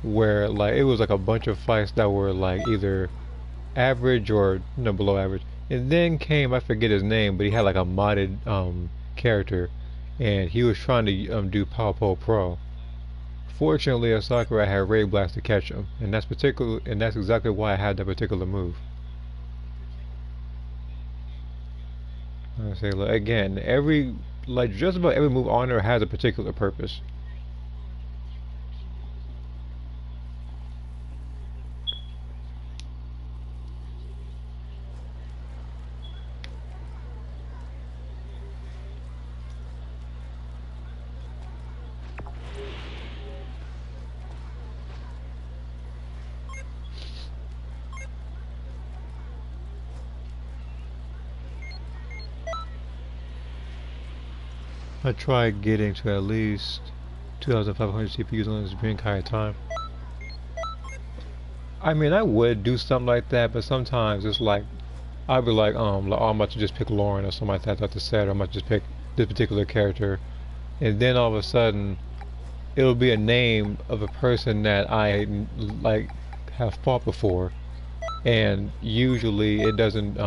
S1: Where, like, it was like a bunch of fights that were, like, either average or, no, below average. And then came, I forget his name, but he had like a modded character, and he was trying to do Power Pole Pro. Fortunately, at Sakura, I had Ray Blast to catch him, and that's exactly why I had that particular move. I say, like, again, just about every move on there has a particular purpose. I tried getting to at least 2,500 CPUs on this being higher time. I mean, I would do something like that, but sometimes it's like, I'd be like, oh, I'm about to just pick Lauren or something like that at the set, or I'm about to just pick this particular character, and then all of a sudden, it'll be a name of a person that I like have fought before, and usually it doesn't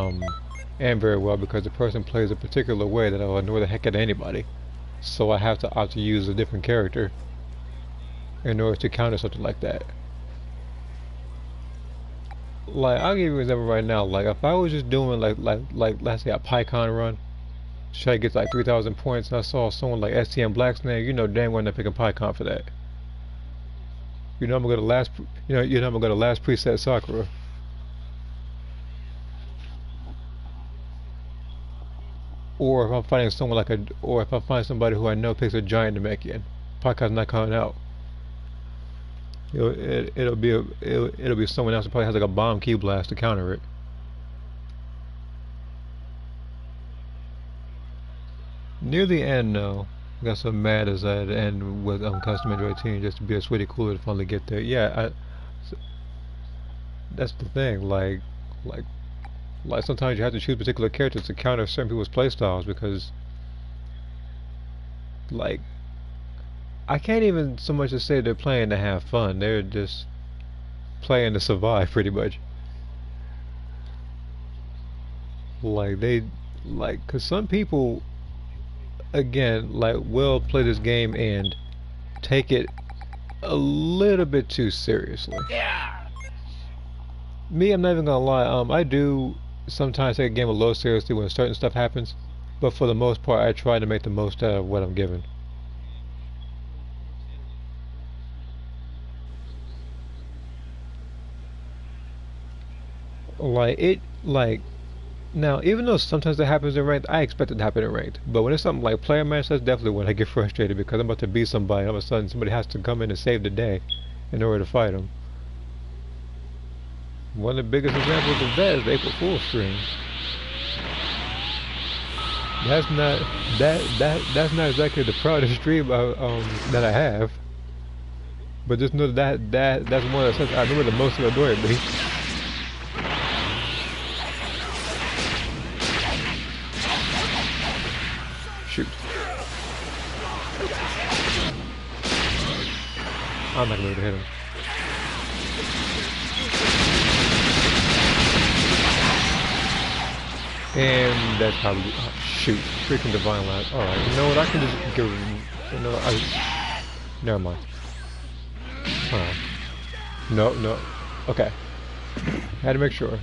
S1: end very well because the person plays a particular way that will annoy the heck out of anybody. So I have to opt to use a different character in order to counter something like that. Like, I'll give you an example right now. Like, if I was just doing like let's say a PyCon run, try to get like 3,000 points, and I saw someone like STM Black's name, you know damn well I'm not picking PyCon for that. You know I'm gonna go to last, I'm gonna go to last preset Sakura. Or if I'm finding someone or if I find somebody who I know picks a giant Namekian, PyCon's not coming out. It'll be someone else who probably has like a bomb key blast to counter it. Near the end, though, I got so mad as I had to end with custom Android 18 just to be a sweetie cooler to finally get there. Yeah, that's the thing. Like sometimes you have to choose particular characters to counter certain people's playstyles because, like, I can't even so much as say they're playing to have fun. They're just playing to survive, pretty much. Cause some people, again, like, will play this game and take it a little bit too seriously.
S3: Yeah.
S1: Me, I'm not even gonna lie. I do sometimes take a game a little seriously when certain stuff happens, but for the most part, I try to make the most out of what I'm given. Now, even though sometimes that happens in ranked, I expect it to happen in ranked. But when it's something like player match, that's definitely when I get frustrated because I'm about to beat somebody, and all of a sudden somebody has to come in and save the day in order to fight them. One of the biggest examples of that is the April Fool's stream. That's not exactly the proudest stream that I have. But just know that's one of the things I remember the most annoyed me. Shoot. I'm not gonna be able to hit him. And that's how we shoot. Freaking divine line. Alright, you know what? I can just give him. You know, never mind. No. Okay. Had to make sure.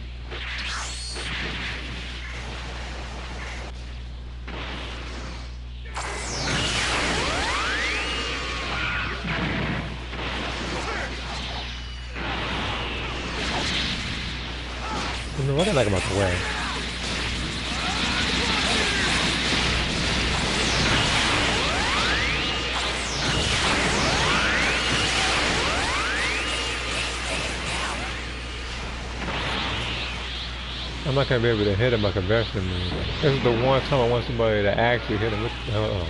S1: You know what? I like him out the way. I'm not gonna be able to hit him like a veteran man. This is the one time I want somebody to actually hit him. What the hell?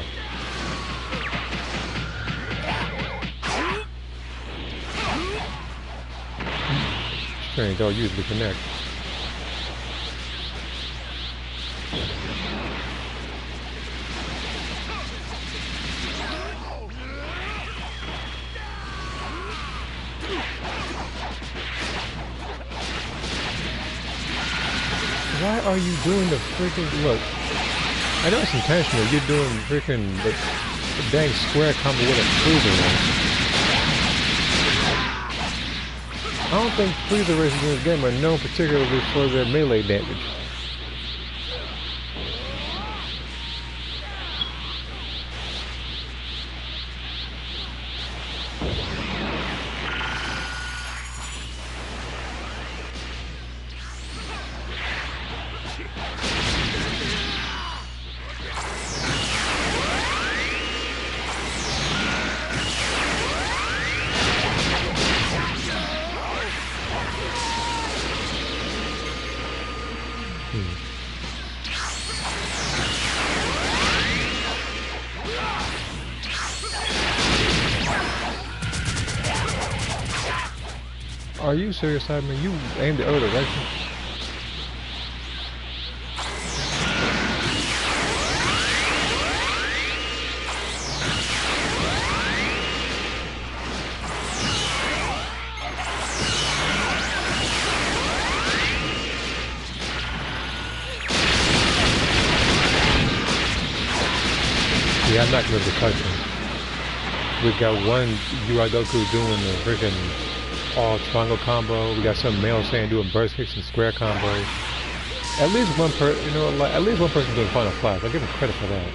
S1: Strange, I'll usually connect. Why are you doing the freaking look? I know it's intentional. You're doing freaking the dang square combo with a freezer. I don't think freezer races in this game are known particularly for their melee damage. Are you serious, Simon? You aimed the other direction? Yeah, I'm not gonna be able to touch him. We got one UI Goku doing the freaking all triangle combo. We got some male Saiyan doing burst kicks and square combos. At least one at least one person doing final flash. I'll give him credit for that.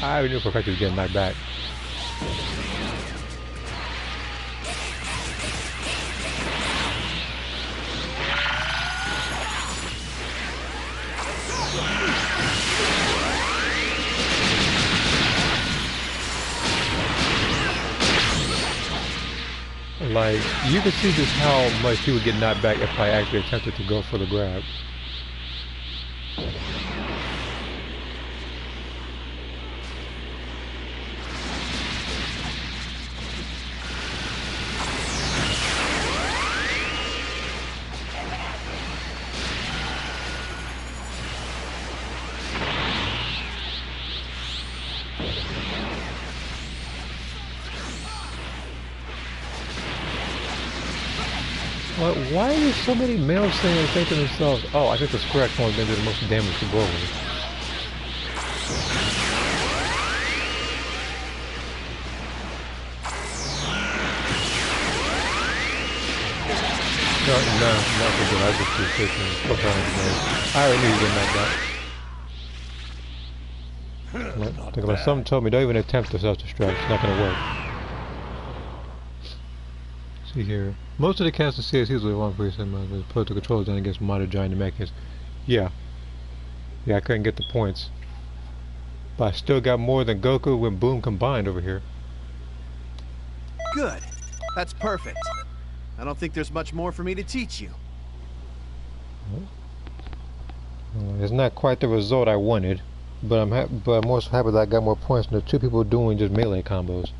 S1: I already knew for a fact he was getting knocked back. Like, you can see just how much he would get knocked back if I actually attempted to go for the grab. Why are there so many males saying they think to themselves, oh, I think the square clone is going to do the most damage to Broly? No, not for good. I just keep taking I already knew you didn't like that. Think about something told me don't even attempt to self-destruct. It's not going to work. See here. Most of the cast of CSCs with one person put the controls down against modern giant mechas. Yeah, I couldn't get the points. But I still got more than Goku and Boom combined over here.
S4: Good. That's perfect. I don't think there's much more for me to teach you.
S1: It's not quite the result I wanted, but I'm also happy that I got more points than the two people doing just melee combos.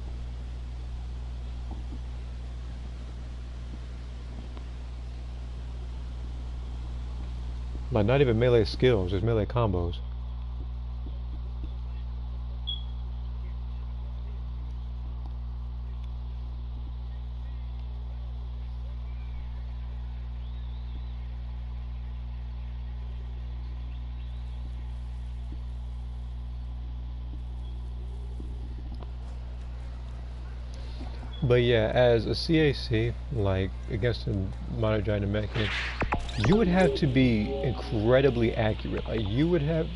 S1: Like not even melee skills, just melee combos. But yeah, as a CAC, like against a modern giant mecha, you would have to be incredibly accurate. Like you would have,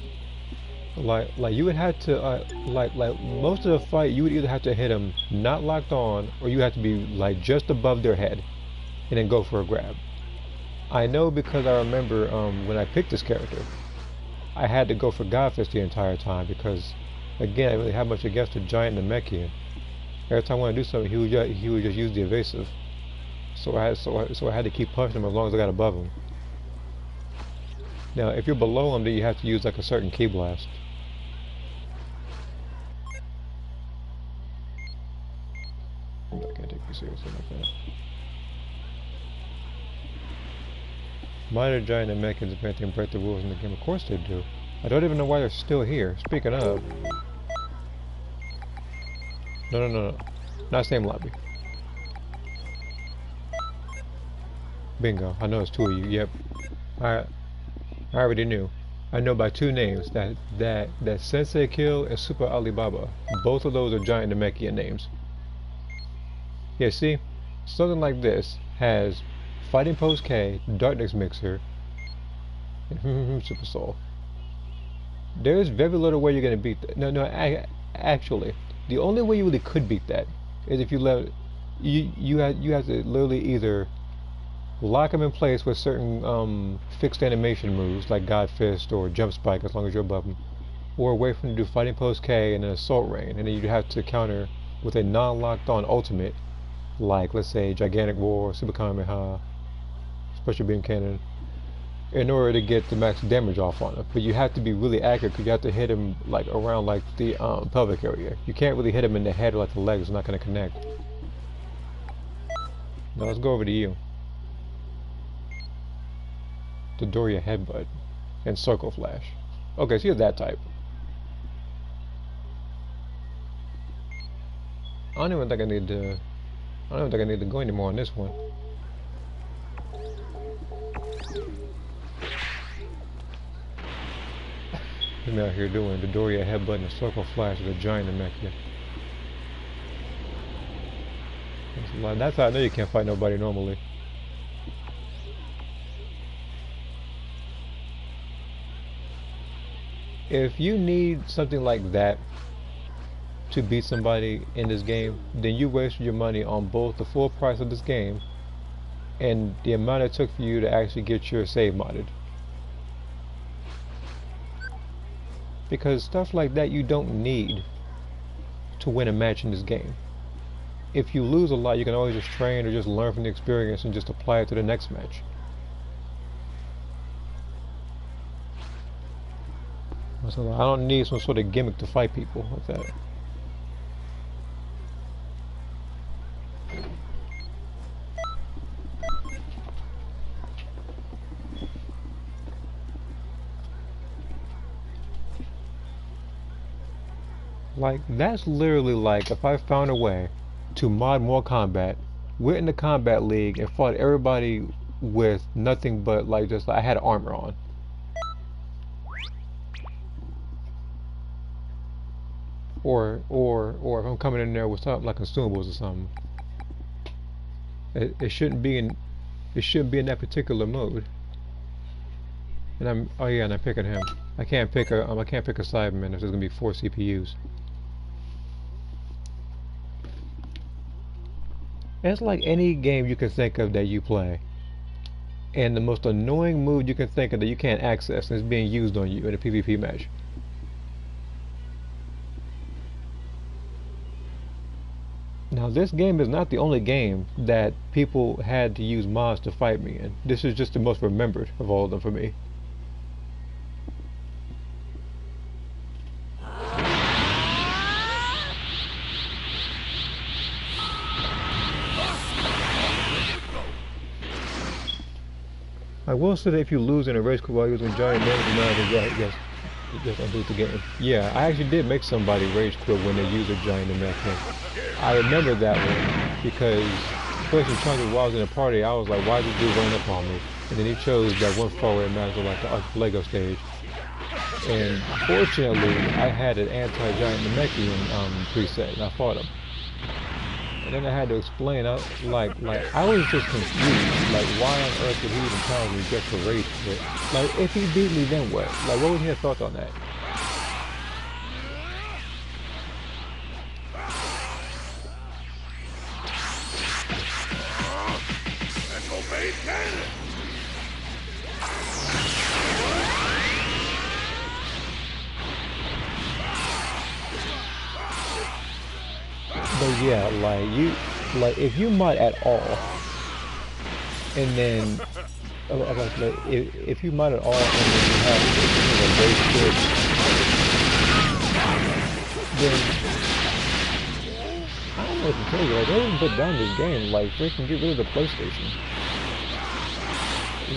S1: like you would have to, like most of the fight, you would either have to hit them not locked on, or you have to be like just above their head, and then go for a grab. I know because I remember when I picked this character, I had to go for Godfist the entire time because, again, I really had much against the giant Namekian. Every time I want to do something, he would just use the evasive. So I had to keep punching him as long as I got above him. Now, if you're below him, then you have to use like a certain key blast. I can't take you seriously like that. Minor giant Namekians apparently break the rules in the game. Of course they do. I don't even know why they're still here. Speaking of. No. Not same lobby. Bingo. I know it's two of you. Yep. I already knew. I know by two names that Sensei Kill and Super Alibaba. Both of those are giant Namekian names. Yeah, see? Something like this has Fighting Pose K, Darkness Mixer, and Super Soul. There's very little way you're gonna beat that. No, actually. The only way you really could beat that is if you let you have to literally either lock them in place with certain fixed animation moves like God Fist or Jump Spike as long as you're above them, or wait for them to do Fighting Pose K and an Assault Rain, and then you'd have to counter with a non-locked on ultimate like let's say Gigantic War, Super Kamehameha, Special Beam Cannon, in order to get the max damage off on him. But you have to be really accurate because you have to hit him like around like the pelvic area. You can't really hit him in the head or like the legs. It's not going to connect. Now let's go over to you. Dodoria Headbutt and Circle Flash. Okay, so you're that type. I don't even think I need to go anymore on this one. I'm out here doing the Doria Headbutt and the Circle Flash with a giant Namekian. That's how I know you can't fight nobody normally. If you need something like that to beat somebody in this game, then you wasted your money on both the full price of this game and the amount it took for you to actually get your save modded. Because stuff like that you don't need to win a match in this game. If you lose a lot, you can always just train or just learn from the experience and just apply it to the next match. So I don't need some sort of gimmick to fight people with that. Like, that's literally like if I found a way to mod Mortal Kombat went in the combat league and fought everybody with nothing but like just like I had armor on. Or if I'm coming in there with something like consumables or something, it shouldn't be in that particular mode. And I'm and I'm picking him. I can't pick a Cyberman if there's gonna be 4 CPUs. It's like any game you can think of that you play, and the most annoying move you can think of that you can't access is being used on you in a PvP match. Now this game is not the only game that people had to use mods to fight me in. This is just the most remembered of all of them for me. I will say that if you lose in a race while using giant damage, yes, I'll lose the game. Yeah, I actually did make somebody rage quit when they use a giant Namekian. I remember that one because, especially Chunky, while I was in a party, I was like, why did this dude run up on me? And then he chose that one forward match like the Lego stage. And fortunately, I had an anti-giant Namekian preset, and I fought him. And then I had to explain, I was just confused, like why on earth would he even challenge me just for rage quit? Like if he beat me then what? Like what would he have thought on that? But yeah, if you mod at all, and then if you mod at all, and then you have a rage quit, then I don't know what to tell you. Like, don't even put down this game. Like, freaking get rid of the PlayStation.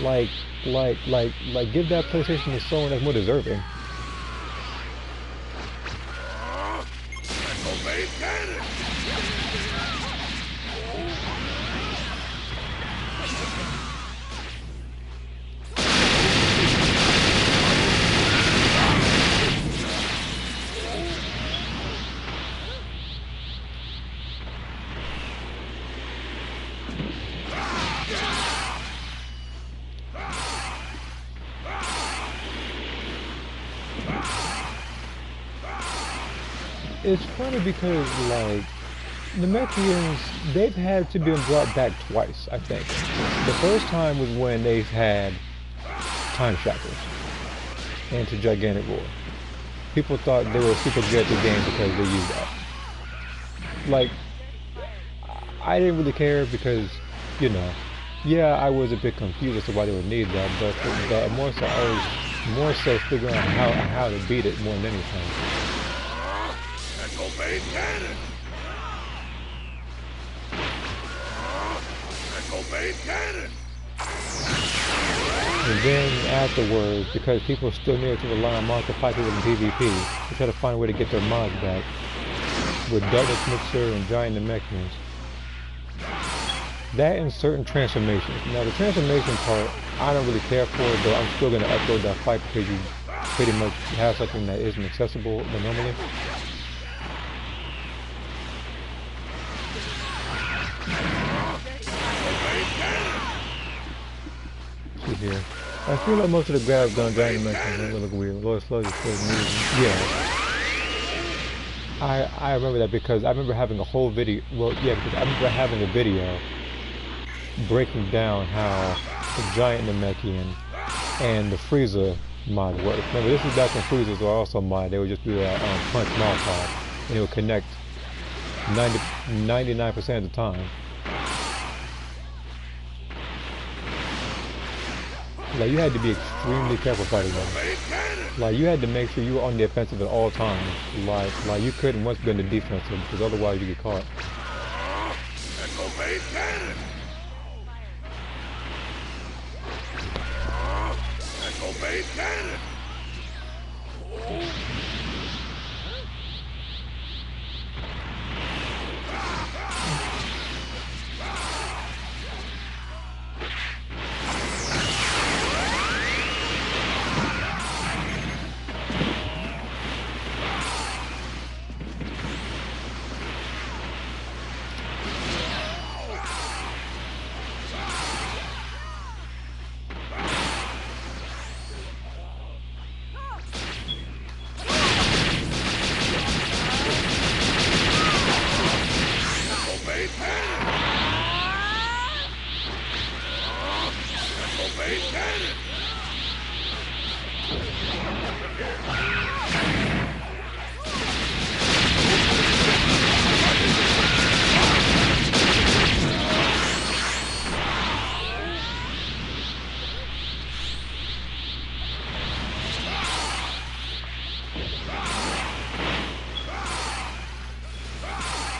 S1: Like, give that PlayStation to someone that's more deserving. It's funny because, like, the Namekians, they've had to be brought back twice, I think. The first time was when they had time shackles into Gigantic Roar. People thought they were super good at the game because they used that. Like, I didn't really care because, you know, yeah, I was a bit confused as to why they would need that, but more so, I was more so figuring out how to beat it more than anything.
S6: Cannon! Cannon!
S1: And then afterwards, because people still needed to rely on mods to fight people in PvP, they try to find a way to get their mods back with Darkness Mixer and Giant Namekians. That and certain transformations. Now the transformation part, I don't really care for, but I'm still going to upload that fight because you pretty much have something that isn't accessible normally. Here. I feel like most of the grabs on Giant Namekians look weird. Lord Slug is still moving. Yeah. I remember that because I remember having a whole video. Well, yeah, because I remember having a video breaking down how the Giant Namekian and the Frieza mod works. Remember, this is back when Friezas were also mod. They would just do that punch Molotov, and it would connect 99% of the time. Like, you had to be extremely careful fighting them. Like, you had to make sure you were on the offensive at all times. Like you couldn't once be on the defensive, because otherwise you get caught.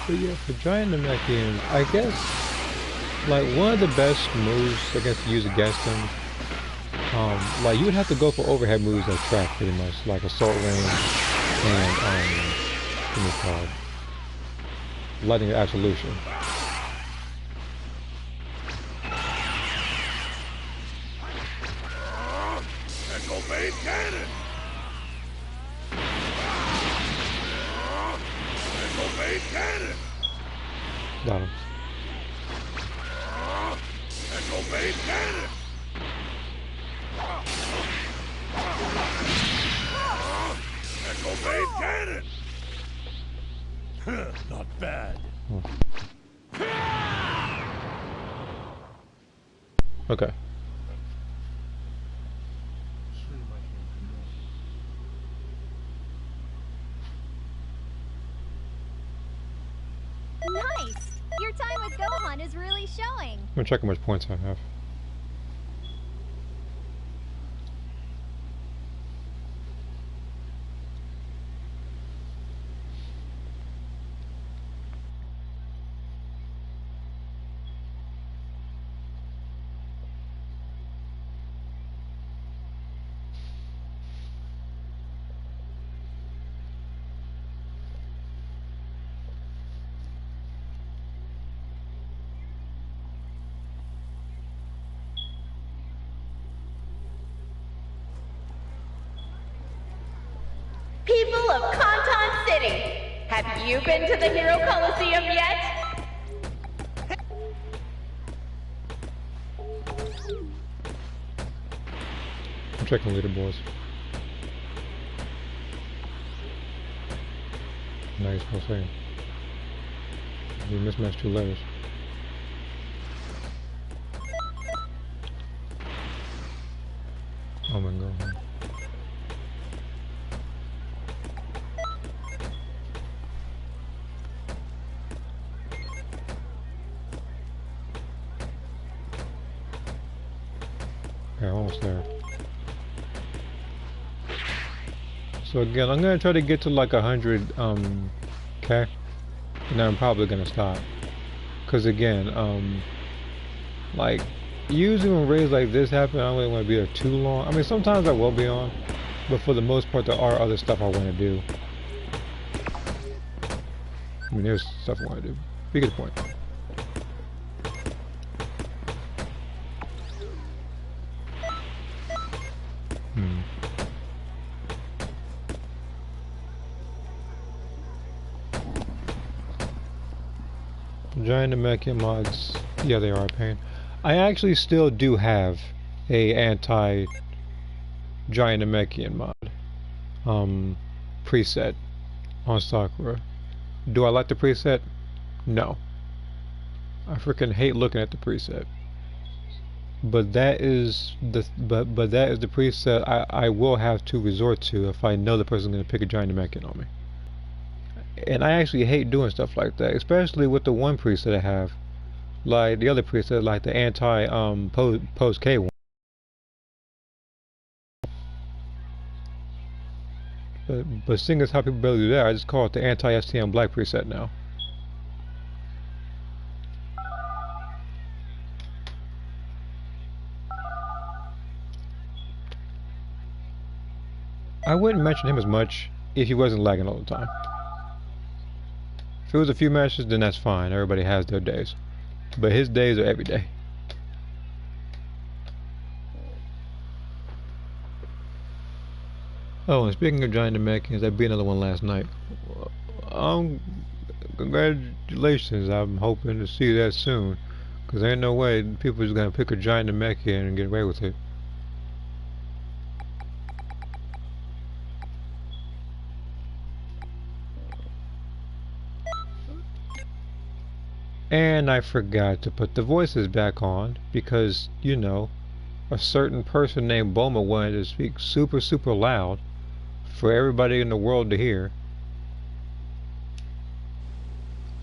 S1: But yeah, for giant Namekians, I guess like one of the best moves I guess to use against them, like you would have to go for overhead moves like track pretty much, like assault range and what is it called? Lightning absolution.
S6: Echo Bait Cannon! Echo Bait Cannon!
S1: Got him.
S6: Echo Bait Cannon! Echo Bait Cannon! Not bad.
S1: Okay.
S2: Nice! Your time with Gohan is really showing.
S1: I'm gonna check how much points I have.
S5: People of Kanton City, have you been to the Hero Coliseum yet?
S1: I'm checking leaderboards. Nice, well saying. You mismatched 2 letters. Oh my god. Yeah, almost there. So again, I'm gonna try to get to like 100 K, and then I'm probably gonna stop. Cause again, like usually when raids like this happen, I don't really want to be there too long. I mean, sometimes I will be on, but for the most part, there are other stuff I want to do. I mean, there's stuff I want to do. You get the point. Giant Namekian mods, yeah, they are a pain. I actually still do have a anti-Giant Namekian mod preset on Sakura. Do I like the preset? No. I freaking hate looking at the preset. But that is the that is the preset I will have to resort to if I know the person's gonna pick a Giant Namekian on me. And I actually hate doing stuff like that, especially with the one preset I have, like the other preset, like the anti post K one. But seeing as how people barely do that, I just call it the anti STM black preset now. I wouldn't mention him as much if he wasn't lagging all the time. If it was a few matches, then that's fine. Everybody has their days. But his days are every day. Oh, and speaking of Giant Namekians, I beat another one last night. Congratulations. I'm hoping to see that soon. Because there ain't no way people just going to pick a Giant Namekian and get away with it. And I forgot to put the voices back on because, you know, a certain person named Boma wanted to speak super, super loud for everybody in the world to hear.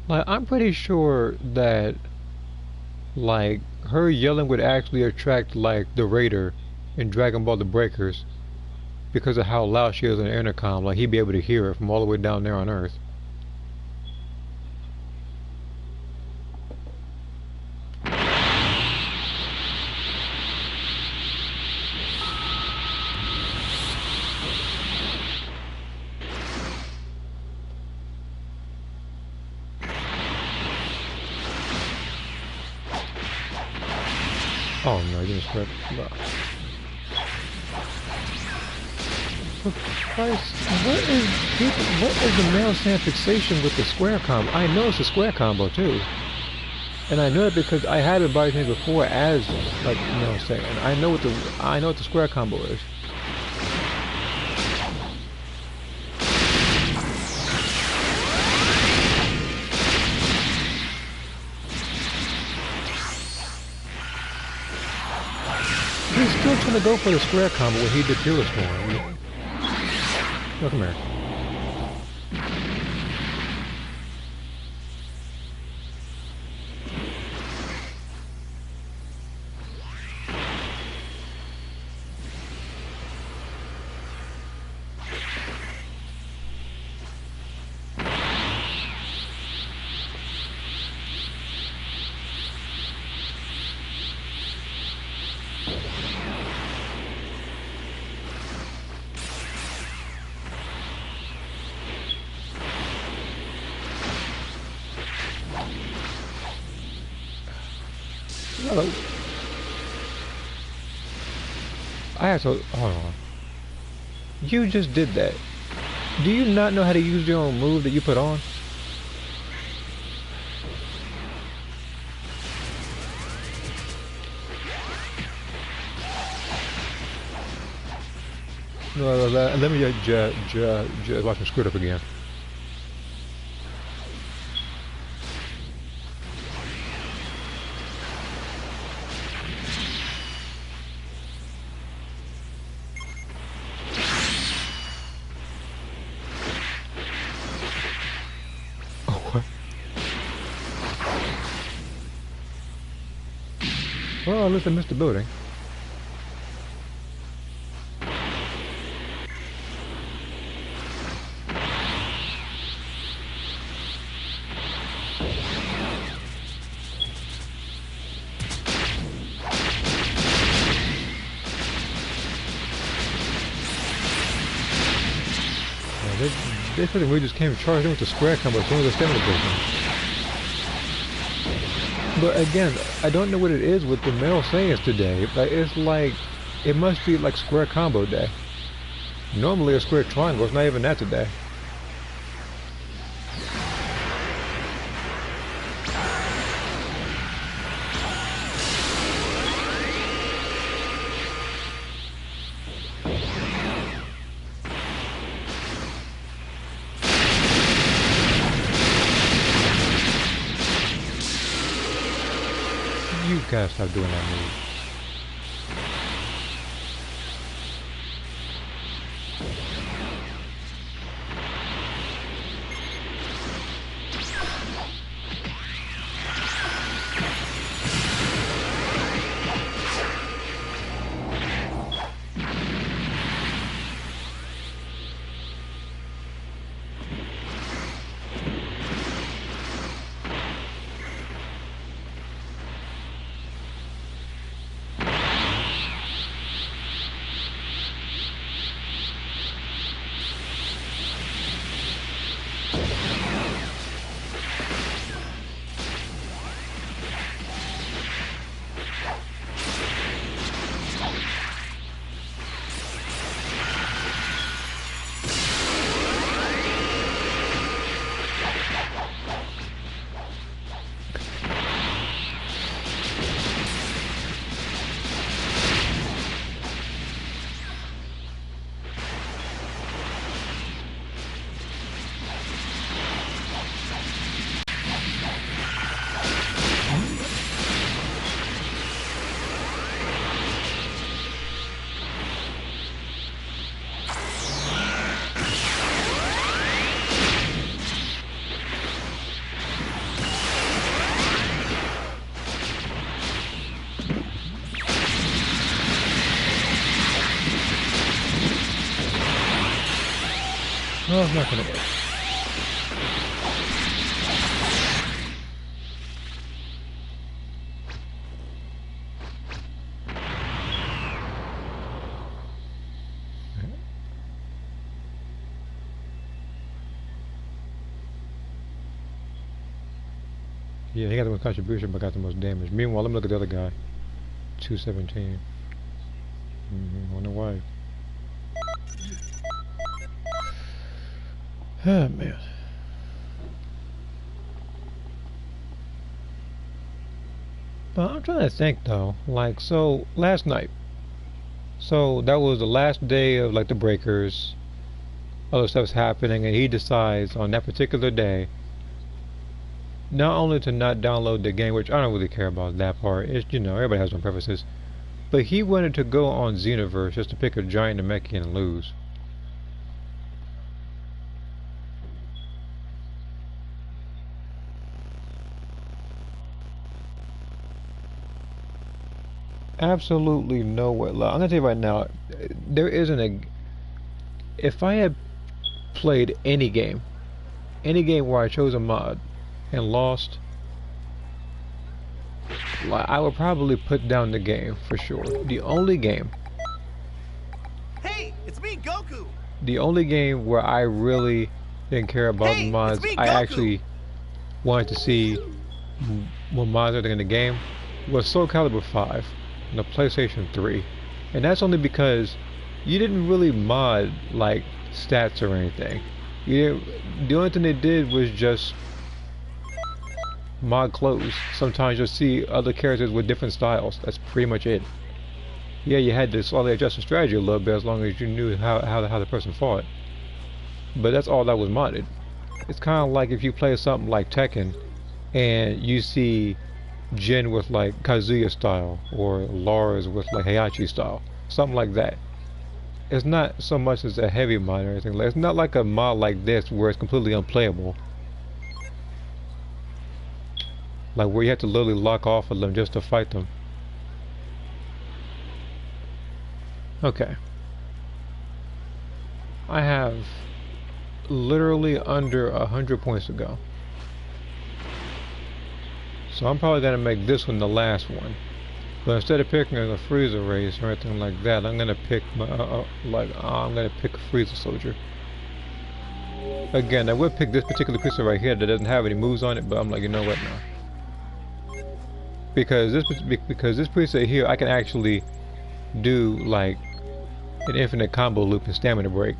S1: Like, I'm pretty sure that, like, her yelling would actually attract, like, the Raider in Dragon Ball The Breakers because of how loud she is on the intercom. Like he'd be able to hear her from all the way down there on Earth. Oh no, you didn't spread. No. For Christ, what is the male Saiyan fixation with the square combo? I know it's a square combo too. And I know it because I had it by things before as like male Saiyan. I know what the square combo is. He's still trying to go for the square combo when he did Fearless Form. No, come here. Hello. I have to hold on. You just did that. Do you not know how to use your own move that you put on? No, let me watch me screw it up again. Well, at least I missed the building. They said we just came charged in with the square combo as soon as I stepped in the building. But again, I don't know what it is with the male Saiyans today, but it's like, it must be like square combo day. Normally a square triangle, it's not even that today. You gotta stop doing that move. Oh, it's not gonna work. Yeah, he got the most contribution, but got the most damage. Meanwhile, let me look at the other guy. 217. Wonder why. Oh, man. But I'm trying to think, though. Like, so, last night. So, that was the last day of, like, the breakers. Other stuff's happening, and he decides on that particular day not only to not download the game, which I don't really care about that part. It's, you know, everybody has their own preferences. But he wanted to go on Xenoverse just to pick a giant Namekian and lose. Absolutely no way. I'm gonna tell you right now, there isn't a. If I had played any game where I chose a mod and lost, I would probably put down the game for sure. The only game.
S4: Hey, it's me, Goku.
S1: The only game where I really didn't care about the mods, I actually wanted to see what mods are in the game, was Soul Calibur 5 on the PlayStation 3. And that's only because you didn't really mod like stats or anything. The only thing they did was just mod clothes. Sometimes you'll see other characters with different styles. That's pretty much it. Yeah, you had to slightly adjust the strategy a little bit as long as you knew how the person fought. But that's all that was modded. It's kind of like if you play something like Tekken and you see Jin with like Kazuya style or Lars with like Heihachi style, something like that. It's not so much as a heavy mod or anything. It's not like a mod like this where it's completely unplayable. Like where you have to literally lock off of them just to fight them. Okay. I have literally under 100 points to go. So I'm probably gonna make this one the last one. But instead of picking a Frieza race or anything like that, I'm gonna pick my I'm gonna pick a Frieza soldier. Again, I would pick this particular pistol right here that doesn't have any moves on it, but I'm like, you know what, now. Because this preset here, I can actually do like an infinite combo loop and stamina break.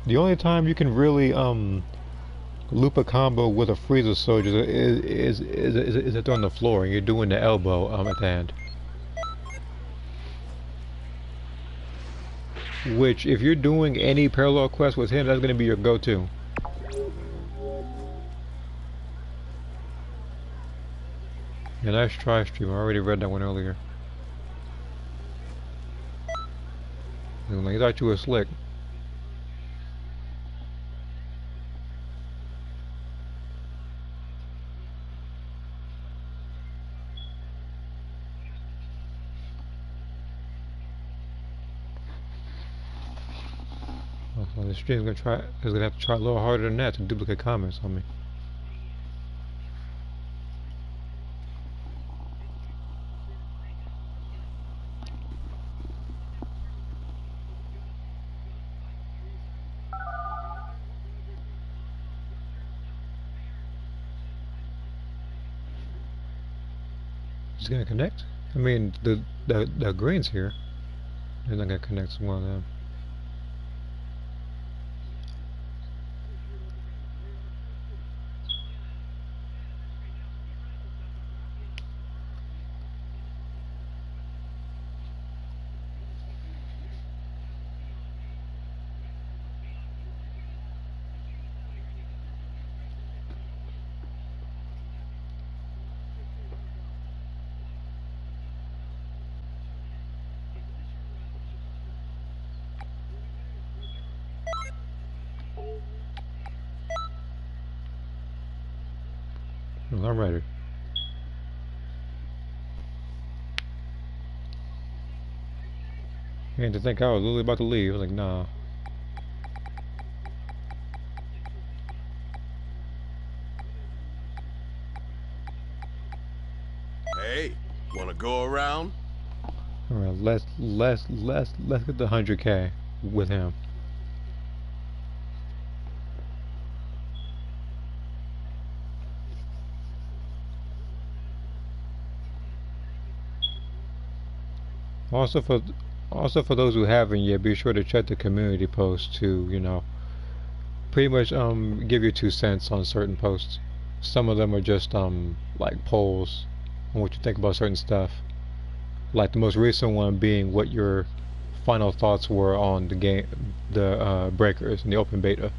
S1: The only time you can really loop a combo with a Frieza soldier is if they're on the floor and you're doing the elbow at the end. Which, if you're doing any parallel quest with him, that's going to be your go-to. Yeah, nice try, stream. I already read that one earlier. I thought you were slick. Well, the stream's gonna have to try a little harder than that to duplicate comments on me. Is it gonna connect? I mean, the green's here. It's not gonna connect to one of them. Well, I'm ready. And to think I was literally about to leave. I was like, nah.
S6: Hey, wanna go around?
S1: Alright, let's get the 100K with him. Also for those who haven't yet, be sure to check the community post to, you know, pretty much give your 2 cents on certain posts. Some of them are just like polls on what you think about certain stuff. Like the most recent one being what your final thoughts were on the game, the breakers in the open beta.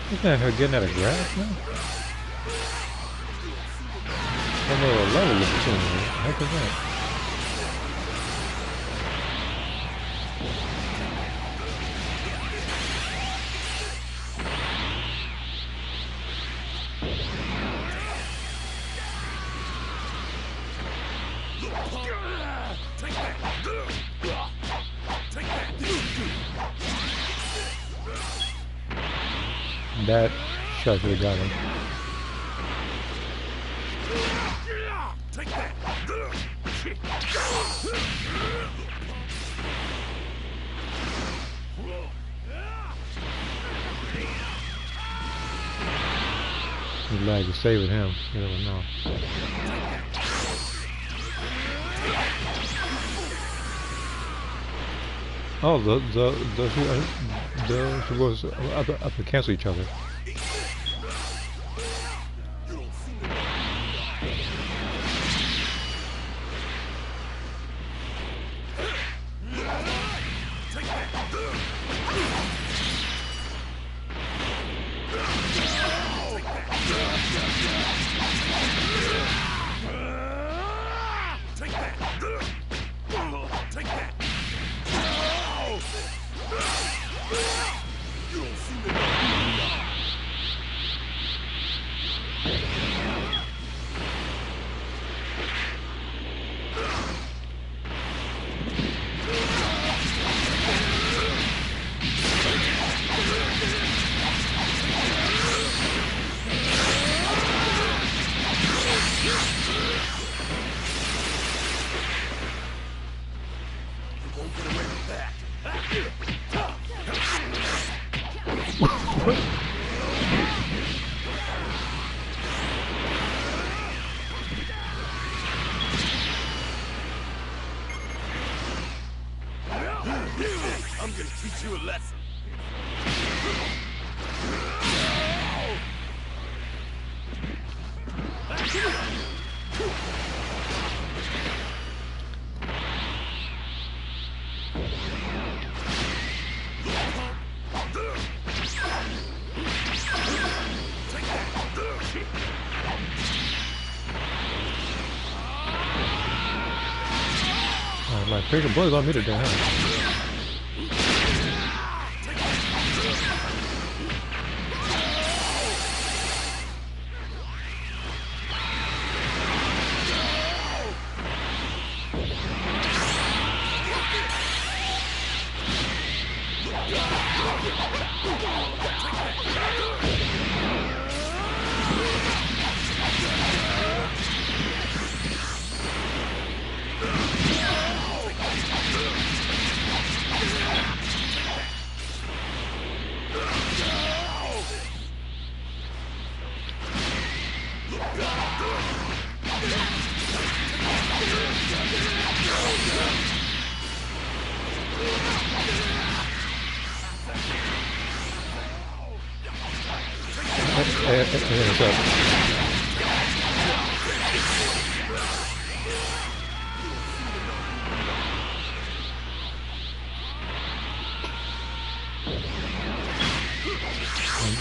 S1: Isn't that her getting out of grass now? I know a level of between them. Heck is that? That shot should have got him. I'm glad you're saving him. You never know. Oh, those supposed to cancel each other.
S6: I'm gonna teach you a lesson.
S1: My freaking boys on me today, huh? What's up?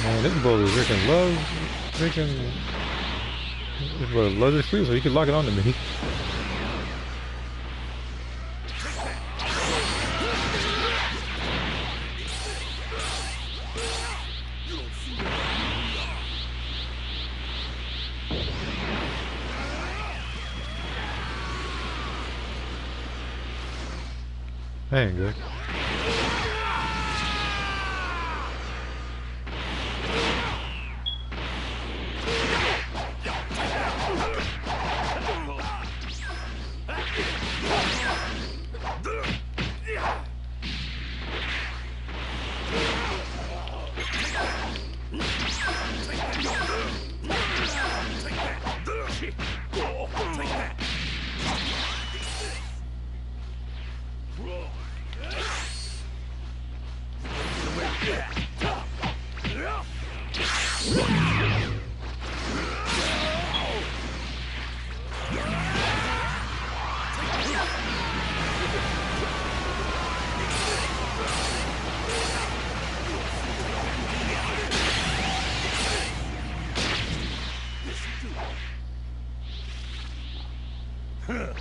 S1: Man, this bully freaking loves freaking. This bully loves his freezer. He can lock it onto me. That ain't good.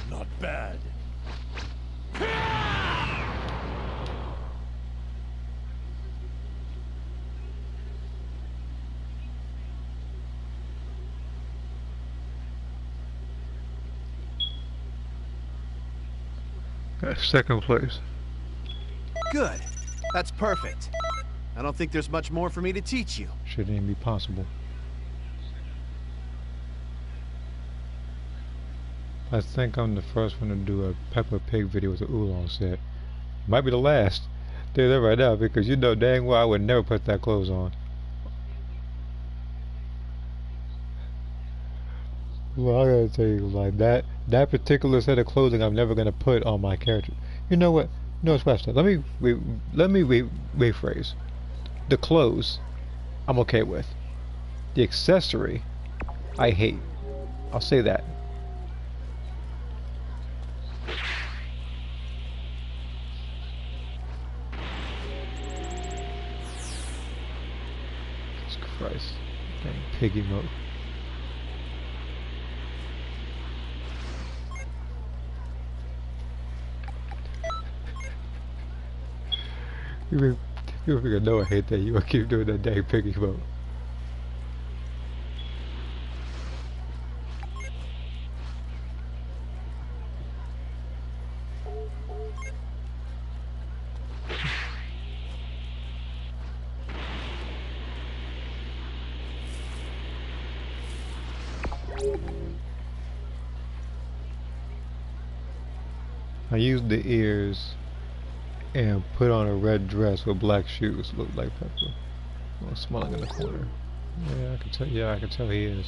S6: Not bad.
S1: Second place.
S4: Good. That's perfect. I don't think there's much more for me to teach you.
S1: Shouldn't even be possible. I think I'm the first one to do a Peppa Pig video with the oolong set. Might be the last. Do that right now because you know dang well I would never put that clothes on. Well, I gotta tell you, like that particular set of clothing I'm never gonna put on my character. You know what? No, it's faster. Let me rephrase. The clothes, I'm okay with. The accessory, I hate. I'll say that. Jesus Christ. Dang piggy mode. You freaking know I hate that. You gonna keep doing that dang piggy mode. I used the ears and put on a red dress with black shoes. Looked like Pepper. Oh, smiling in the corner. Yeah, I can tell. Yeah, I can tell he is.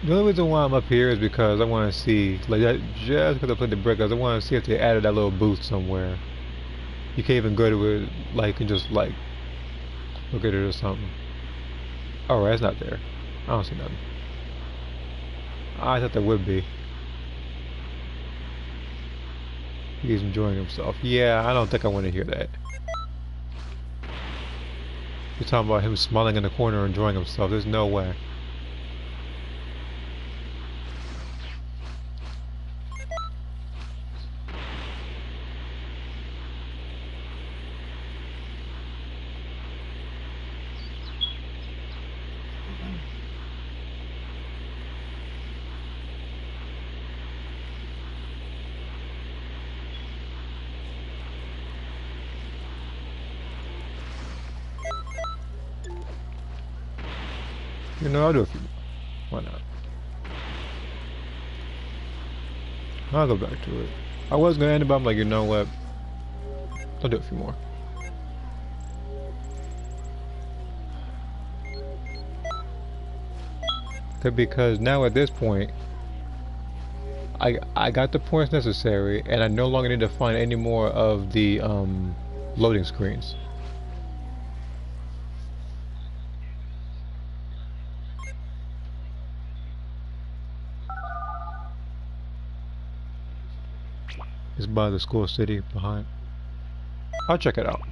S1: The only reason why I'm up here is because I want to see, like that, just because I played the breakers, I want to see if they added that little booth somewhere. You can't even go to it, like, and just, like, look at it or something. Alright, it's not there. I don't see nothing. I thought there would be. He's enjoying himself. Yeah, I don't think I want to hear that. You're talking about him smiling in the corner enjoying himself. There's no way. You know, I'll do a few more. Why not? I'll go back to it. I was gonna end it, but I'm like, you know what? I'll do a few more. 'Cause I was gonna end it, but I'm like, you know what? I'll go back to it. I was gonna end it, but I'm like, you know what? I'll do a few more. I'll go back to it. I was gonna end it, but I'm like, you know what? I'll go back to it. I was gonna end it, but I'm like, you know what? I'll do a few more. 'Cause I was gonna end it, but I'm like, you know what? I'll do a few more. I'll go back to it. because now at this point, I got the points necessary, and I no longer need to find any more of the loading screens. It's by the school city behind. I'll check it out.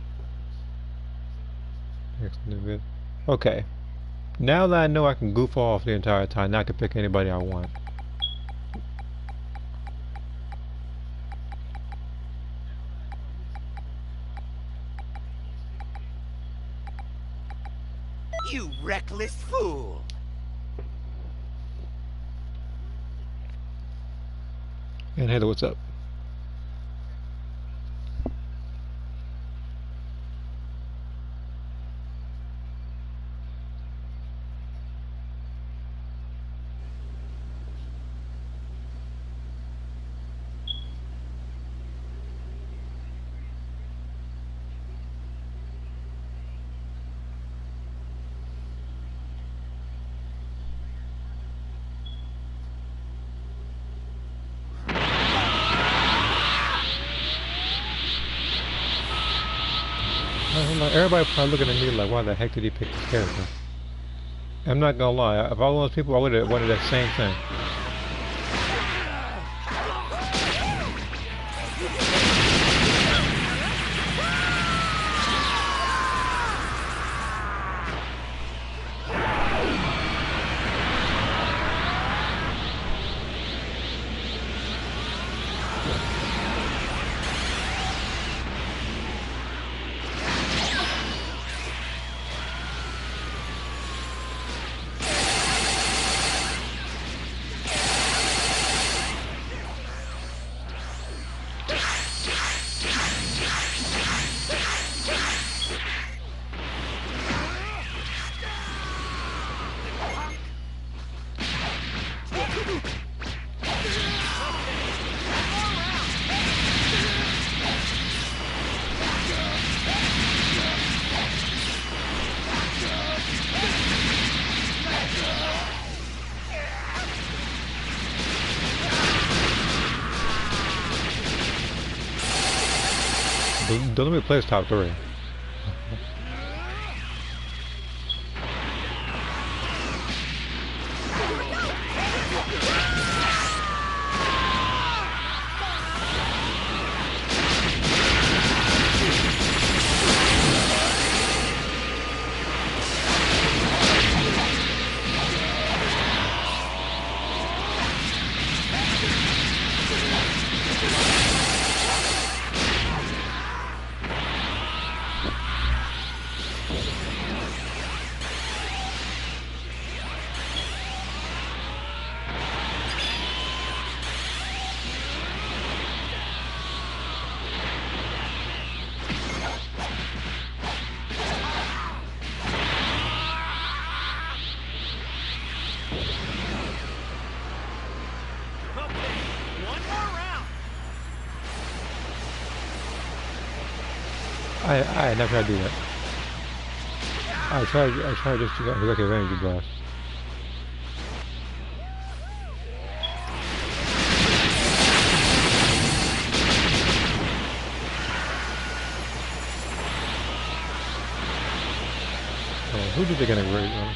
S1: Okay. Now that I know I can goof off the entire time, now I can pick anybody I want.
S3: You reckless fool!
S1: And Heather, what's up? Everybody probably looking at me like, why the heck did he pick this character? I'm not gonna lie, if I was one of those people, I would have wanted that same thing. Don't let me play this top 3. I never tried to do that. I tried just to look at energy blast. Who did they get a great one?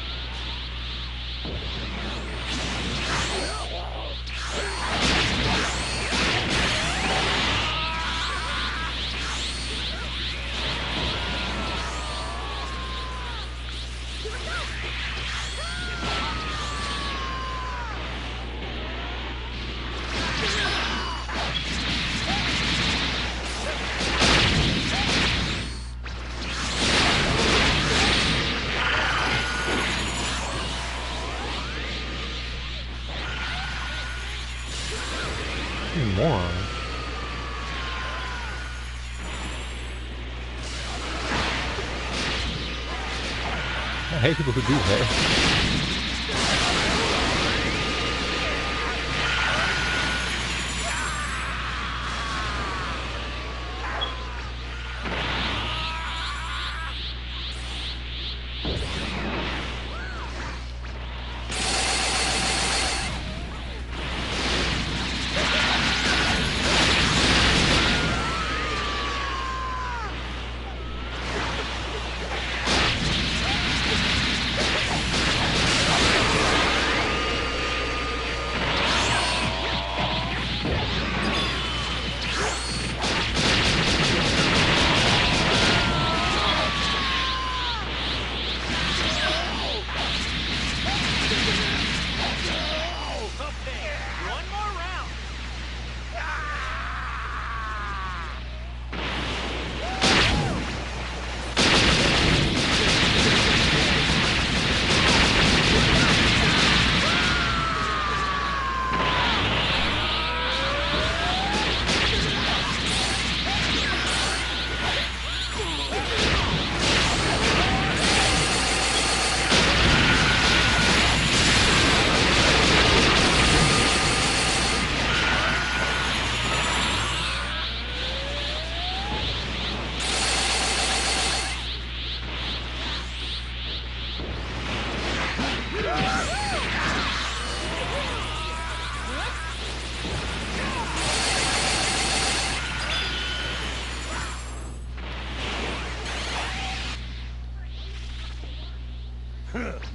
S1: Moron. I hate people who do that.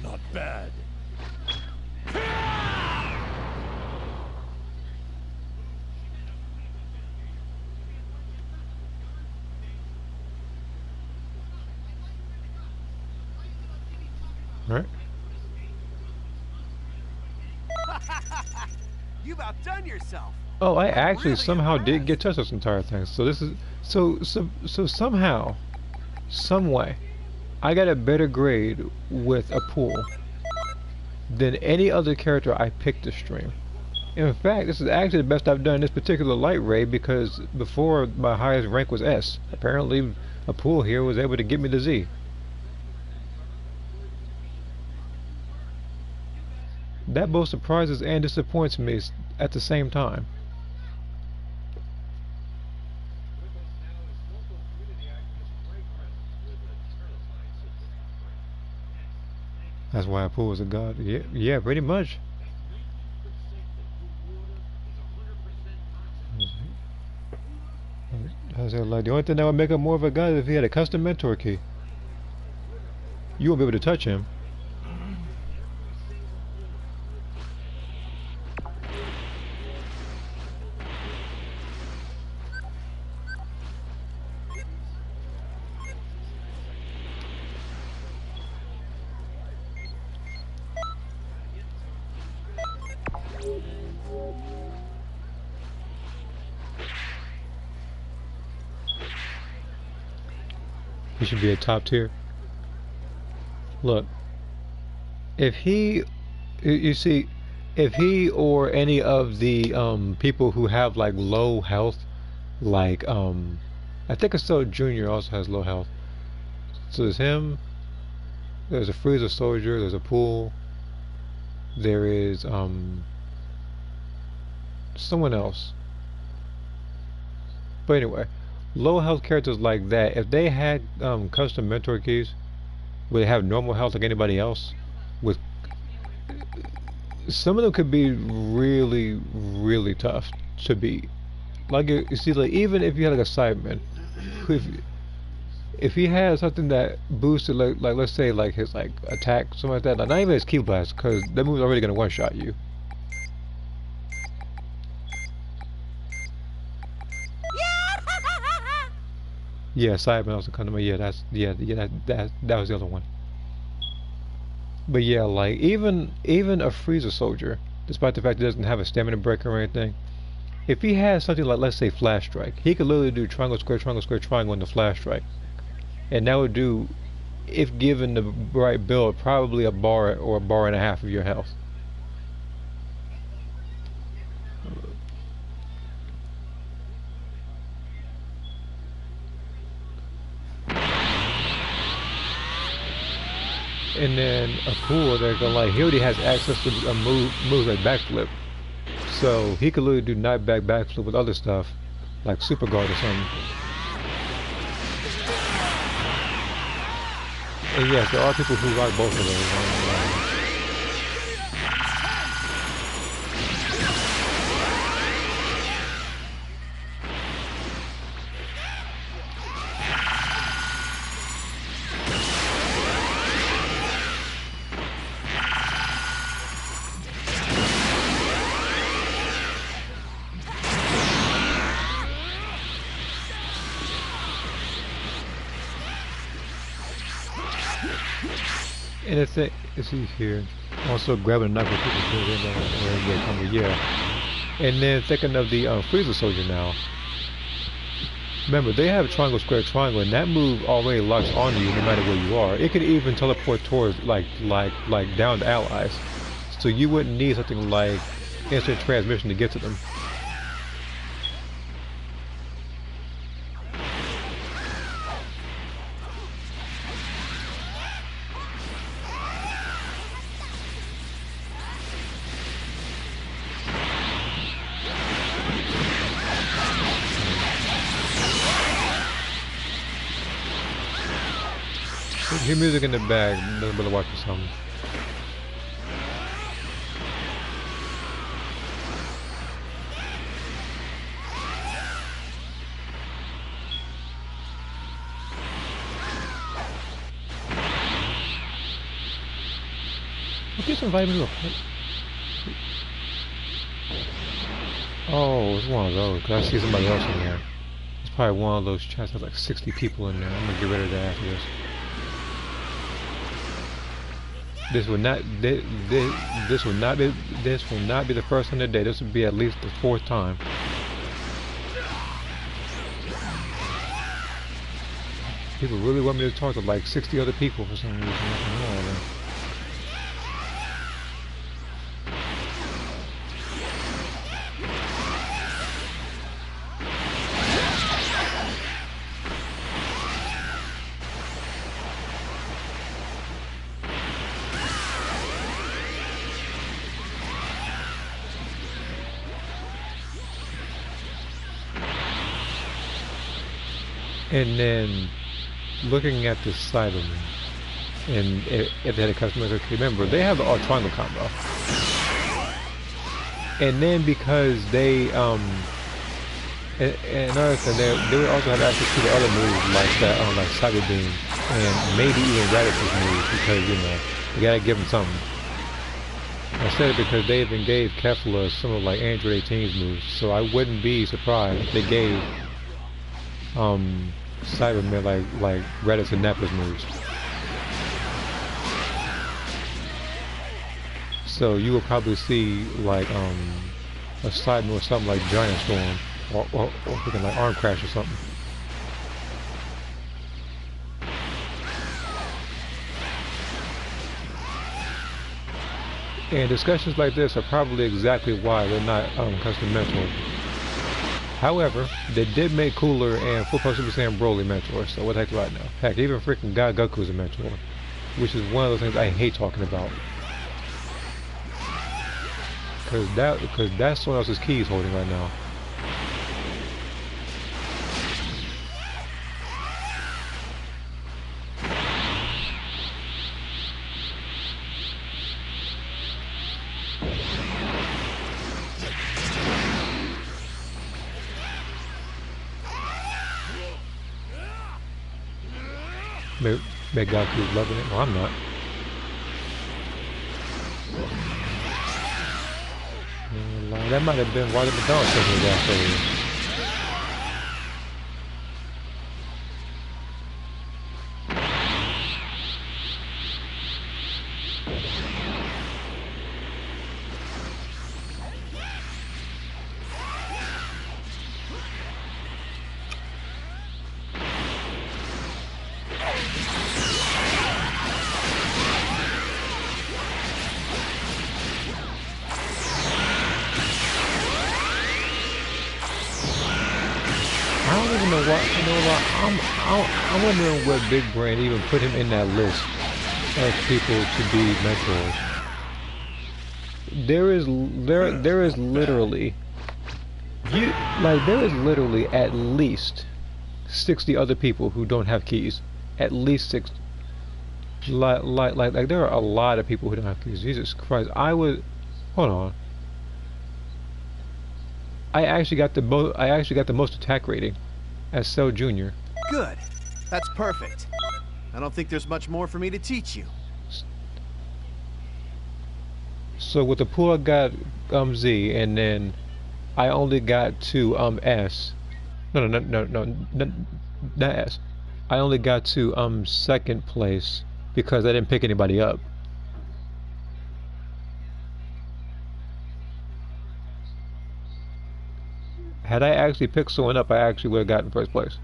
S6: Not bad.
S1: All right.
S4: You've outdone yourself.
S1: Oh, I actually
S4: really
S1: somehow did
S4: impressed.
S1: get touched this entire thing. So this is so somehow, some way, I got a better grade with a pool than any other character I picked to stream. In fact, this is actually the best I've done in this particular light raid because before my highest rank was S. Apparently, a pool here was able to get me to Z. That both surprises and disappoints me at the same time. That's why a pool is a god. Yeah, yeah, pretty much. I said, like, the only thing that would make him more of a god is if he had a custom mentor key. You won't be able to touch him. He should be a top tier. Look, if he, you see, if he or any of the people who have like low health, like I think Assault Junior also has low health. So there's him. There's a Freezer Soldier. There's a pool. There is someone else. But anyway, low health characters like that, if they had custom mentor keys, would they have normal health like anybody else? With some of them could be really, really tough to beat. Like you see, like even if you had like a Cyberman, if he had something that boosted like let's say like his like attack, something like that, like not even his Ki Blast, because that move's already gonna one shot you. Yeah, Cyberman also kind of yeah, that was the other one. But yeah, like even a Freezer Soldier, despite the fact he doesn't have a stamina breaker or anything, if he has something like let's say Flash Strike, he could literally do triangle square triangle in the Flash Strike, and that would do, if given the right build, probably a bar or a bar and a half of your health. And then a pool, they're gonna like, he already has access to a move like backflip, so he could literally do knockback backflip with other stuff like super guard or something. And yes, there are people who like both of those. And the thing is here, also grabbing a knife with people, yeah. And then thinking of the Freezer Soldier now. Remember, they have triangle, square, triangle, and that move already locks on you no matter where you are. It could even teleport towards, like down to allies. So you wouldn't need something like instant transmission to get to them. Hear music in the bag, nothing but watching something. Look at some vitamin. Oh, it's one of those. Cause I see somebody else in there. It's probably one of those chats that has like 60 people in there. I'm gonna get rid of that after this. This will not be the first time today. This will be at least the 4th time. People really want me to talk to like 60 other people for some reason. I don't know. And then looking at the Cybermen, and if they had a customer, okay, remember they have the triangle combo, and then because they and another thing, they would also have access to the other moves like that, like Cyber Beam, and maybe even Radix's moves, because you know you gotta give them something. I said it because they even gave Kefla some of like Android 18's moves, so I wouldn't be surprised if they gave Cybermen like Radix and Nappa's moves. So you will probably see like a Cyberman or something like Giant Storm or freaking like Arm Crash or something. And discussions like this are probably exactly why they're not custom mentored. However, they did make cooler and full-power Super Saiyan Broly mentors, so what the heck do I know? Heck, even freaking God Goku is a mentor, which is one of those things I hate talking about. Because that's someone else's key he's holding right now. Maybe Goku's loving it. Well, I'm not. That might have been why the McDonald's taking his ass over here. I'm wondering what Big Brain even put him in that list of people to be mentors. There is literally at least 60 other people who don't have keys. At least 60. Like there are a lot of people who don't have keys. Jesus Christ! Hold on. I actually got the most attack rating as Cell Jr.
S4: Good. That's perfect. I don't think there's much more for me to teach you.
S1: So with the pool I got Z, and then I only got to S. No, not S. I only got to 2nd place because I didn't pick anybody up. Had I actually picked someone up, I actually would have gotten 1st place.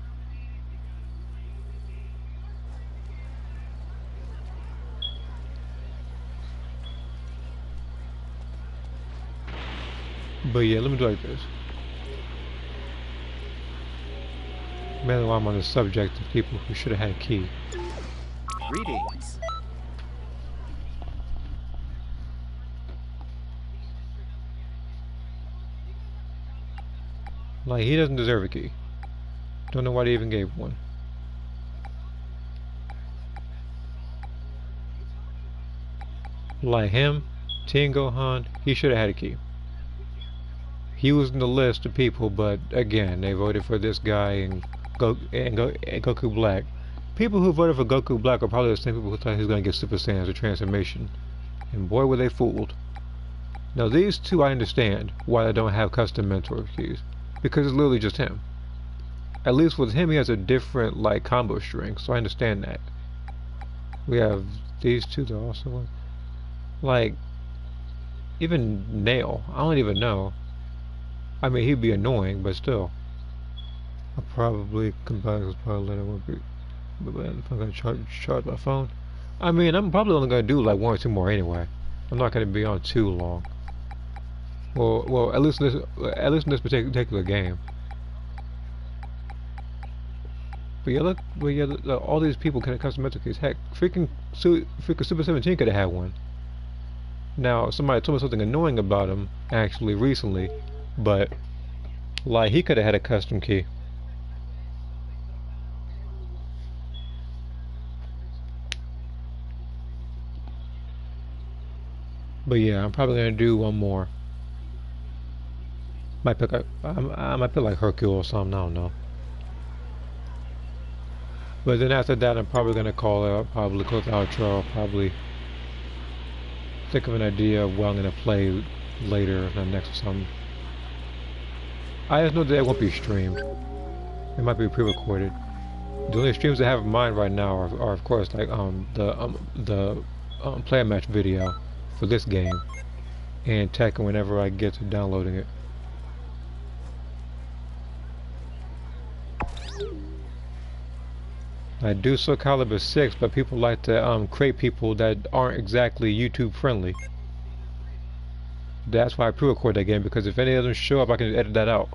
S1: But yeah, let me do it like this. Mainly while I'm on the subject of people who should have had a key.
S4: Greetings.
S1: Like, he doesn't deserve a key. Don't know why they even gave one. Like him, Teen Gohan, he should have had a key. He was in the list of people, but again, they voted for this guy and Goku Black. People who voted for Goku Black are probably the same people who thought he was going to get Super Saiyan as a transformation. And boy, were they fooled. Now these two I understand why they don't have custom mentor keys. Because it's literally just him. At least with him he has a different like combo string, so I understand that. We have these two that also like even Nail, I don't even know. I mean he'd be annoying, but still. I'll probably combine this part later won't be but if I'm gonna charge my phone. I mean I'm probably only gonna do like one or two more anyway. I'm not gonna be on too long. Well, at least in this particular game. But yeah, look, all these people can have custom mentor keys. Heck, freaking Super 17 could have had one. Now, somebody told me something annoying about him actually recently, but like he could have had a custom key. But yeah, I'm probably gonna do one more. I might pick like Hercule or something, I don't know. But then after that I'm probably gonna call it, I'll probably close the outro, I'll probably think of an idea of what I'm gonna play later, next or something. I just know that it won't be streamed. It might be pre-recorded. The only streams I have in mind right now are of course like the player match video for this game and Tekken whenever I get to downloading it. I do Soul Calibur 6, but people like to create people that aren't exactly YouTube friendly. That's why I pre-record that game, because if any of them show up I can edit that out.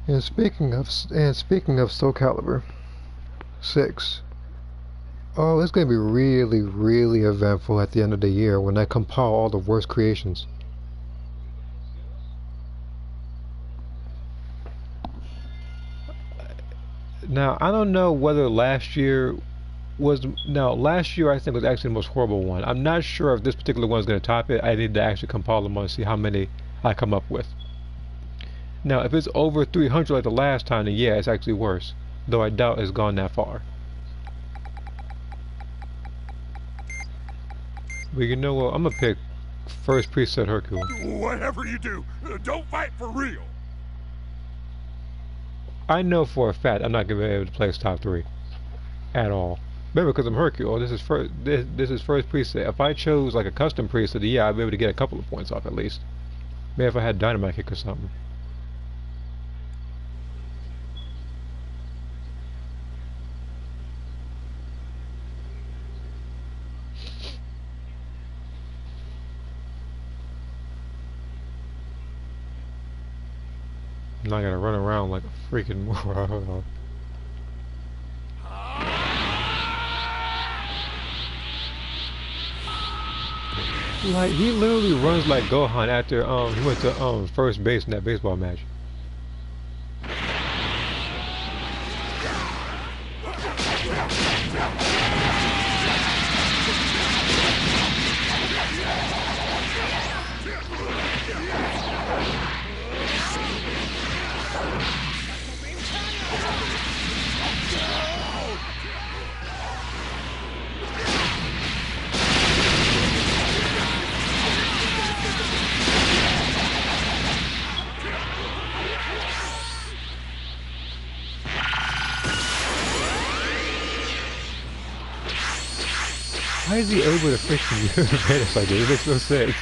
S1: And speaking of Soul Calibur 6, oh, it's gonna be really, really eventful at the end of the year when I compile all the worst creations. Now I don't know whether last year was last year I think was actually the most horrible one. I'm not sure if this particular one is gonna top it. I need to actually compile them and see how many I come up with. Now, if it's over 300 like the last time, then yeah, it's actually worse. Though I doubt it's gone that far. But you know what? I'm gonna pick first preset Hercule.
S6: Whatever you do, don't fight for real.
S1: I know for a fact I'm not gonna be able to place top 3 at all. Remember, because I'm Hercule, this is first preset. If I chose like a custom preset, yeah, I'd be able to get a couple of points off at least. Maybe if I had Dynamite Kick or something. I'm not gonna run around like a freaking moron. Like he literally runs like Gohan after he went to first base in that baseball match. Why is he able to freaking evade us like this? It makes no sense.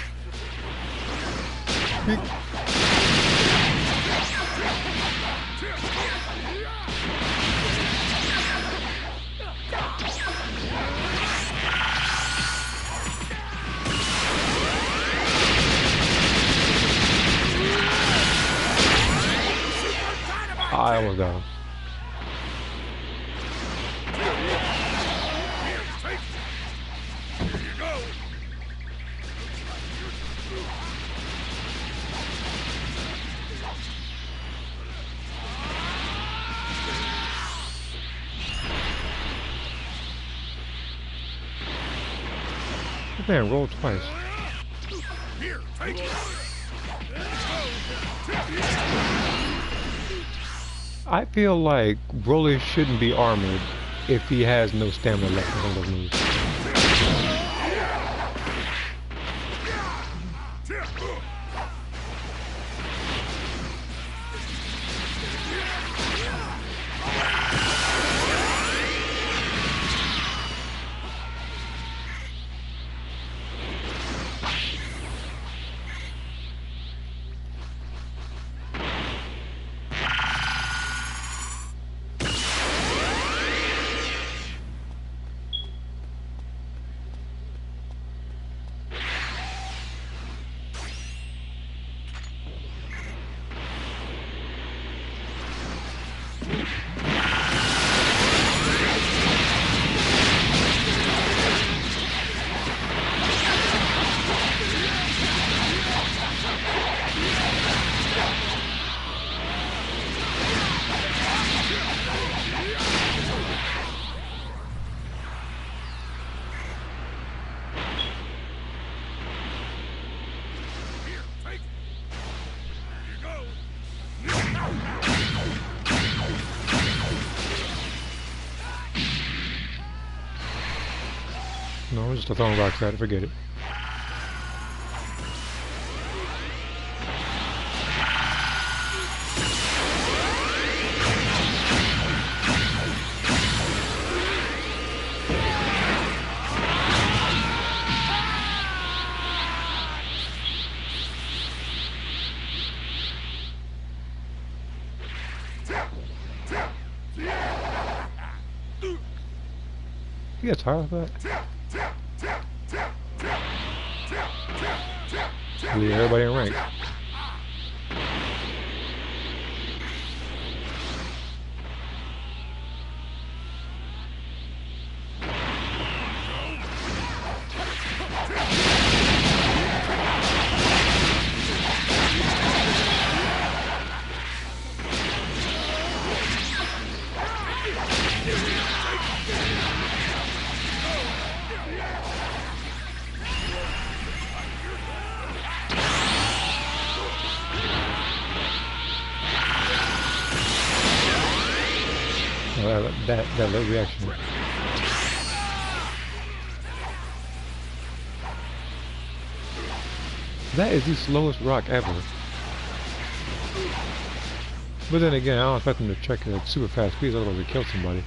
S1: I almost got him. That man rolled twice.
S6: Here, take it.
S1: I feel like Broly shouldn't be armored if he has no stamina left for some of those moves. No, I'm just throwing rocks at it, forget it. You get tired of that? Leave everybody in rank. That little reaction. That is the slowest rock ever. But then again, I don't expect them to check it at super fast speeds, otherwise they kill somebody.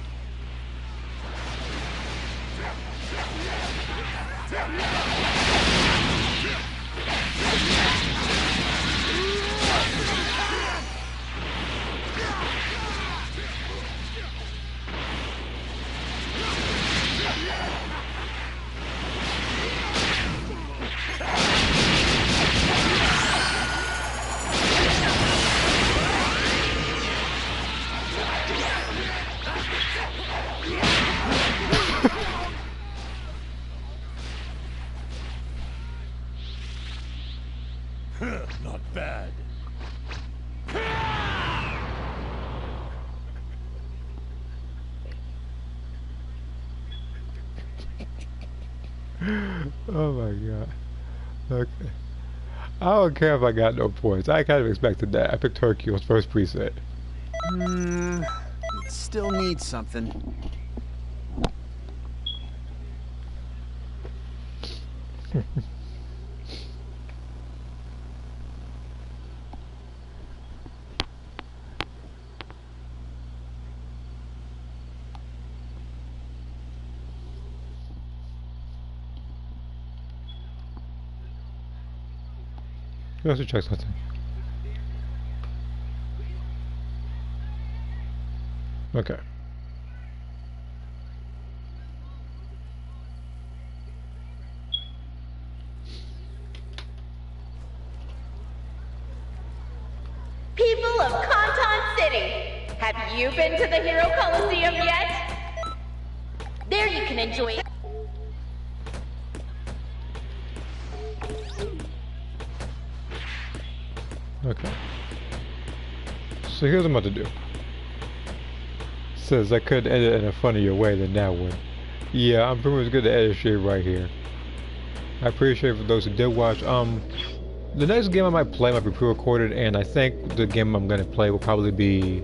S6: Not bad.
S1: Oh my god. Okay. I don't care if I got no points. I kind of expected that. I picked Hercule's first preset.
S4: It still needs something.
S1: Let's check something. Okay.
S5: People of Kanton City, have you been to the Hero Coliseum yet? There you can enjoy.
S1: Okay. So here's what I'm about to do. Says I could edit in a funnier way than that one. Yeah, I'm pretty much good to edit shit right here. I appreciate it for those who did watch. The next game I might play might be pre-recorded, and I think the game I'm gonna play will probably be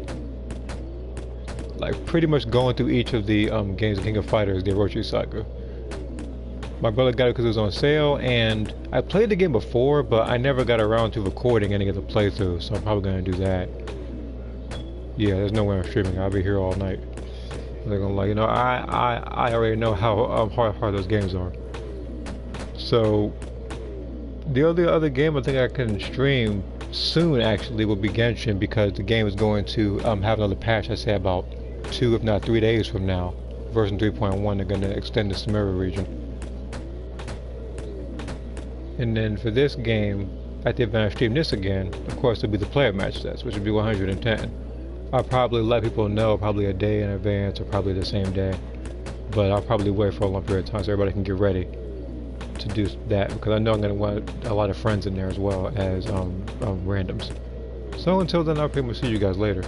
S1: like pretty much going through each of the games of King of Fighters, the Orochi Saga. My brother got it because it was on sale, and I played the game before, but I never got around to recording any of the playthroughs, so I'm probably gonna do that. Yeah, there's no way I'm streaming. I'll be here all night. They're gonna like, you know, I already know how hard those games are. So the other game I think I can stream soon actually will be Genshin, because the game is going to have another patch. I say about 2 if not 3 days from now. Version 3.1, they're gonna extend the Samira region. And then for this game, at the event I stream this again, of course it'll be the player match stats, which would be 110. I'll probably let people know probably a day in advance or probably the same day, but I'll probably wait for a long period of time so everybody can get ready to do that, because I know I'm going to want a lot of friends in there as well as randoms. So until then, I'll pretty much see you guys later.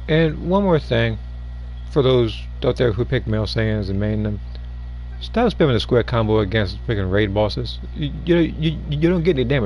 S1: And one more thing, for those out there who pick male Saiyans and main them, stop spamming the square combo against freaking raid bosses. You don't get any damage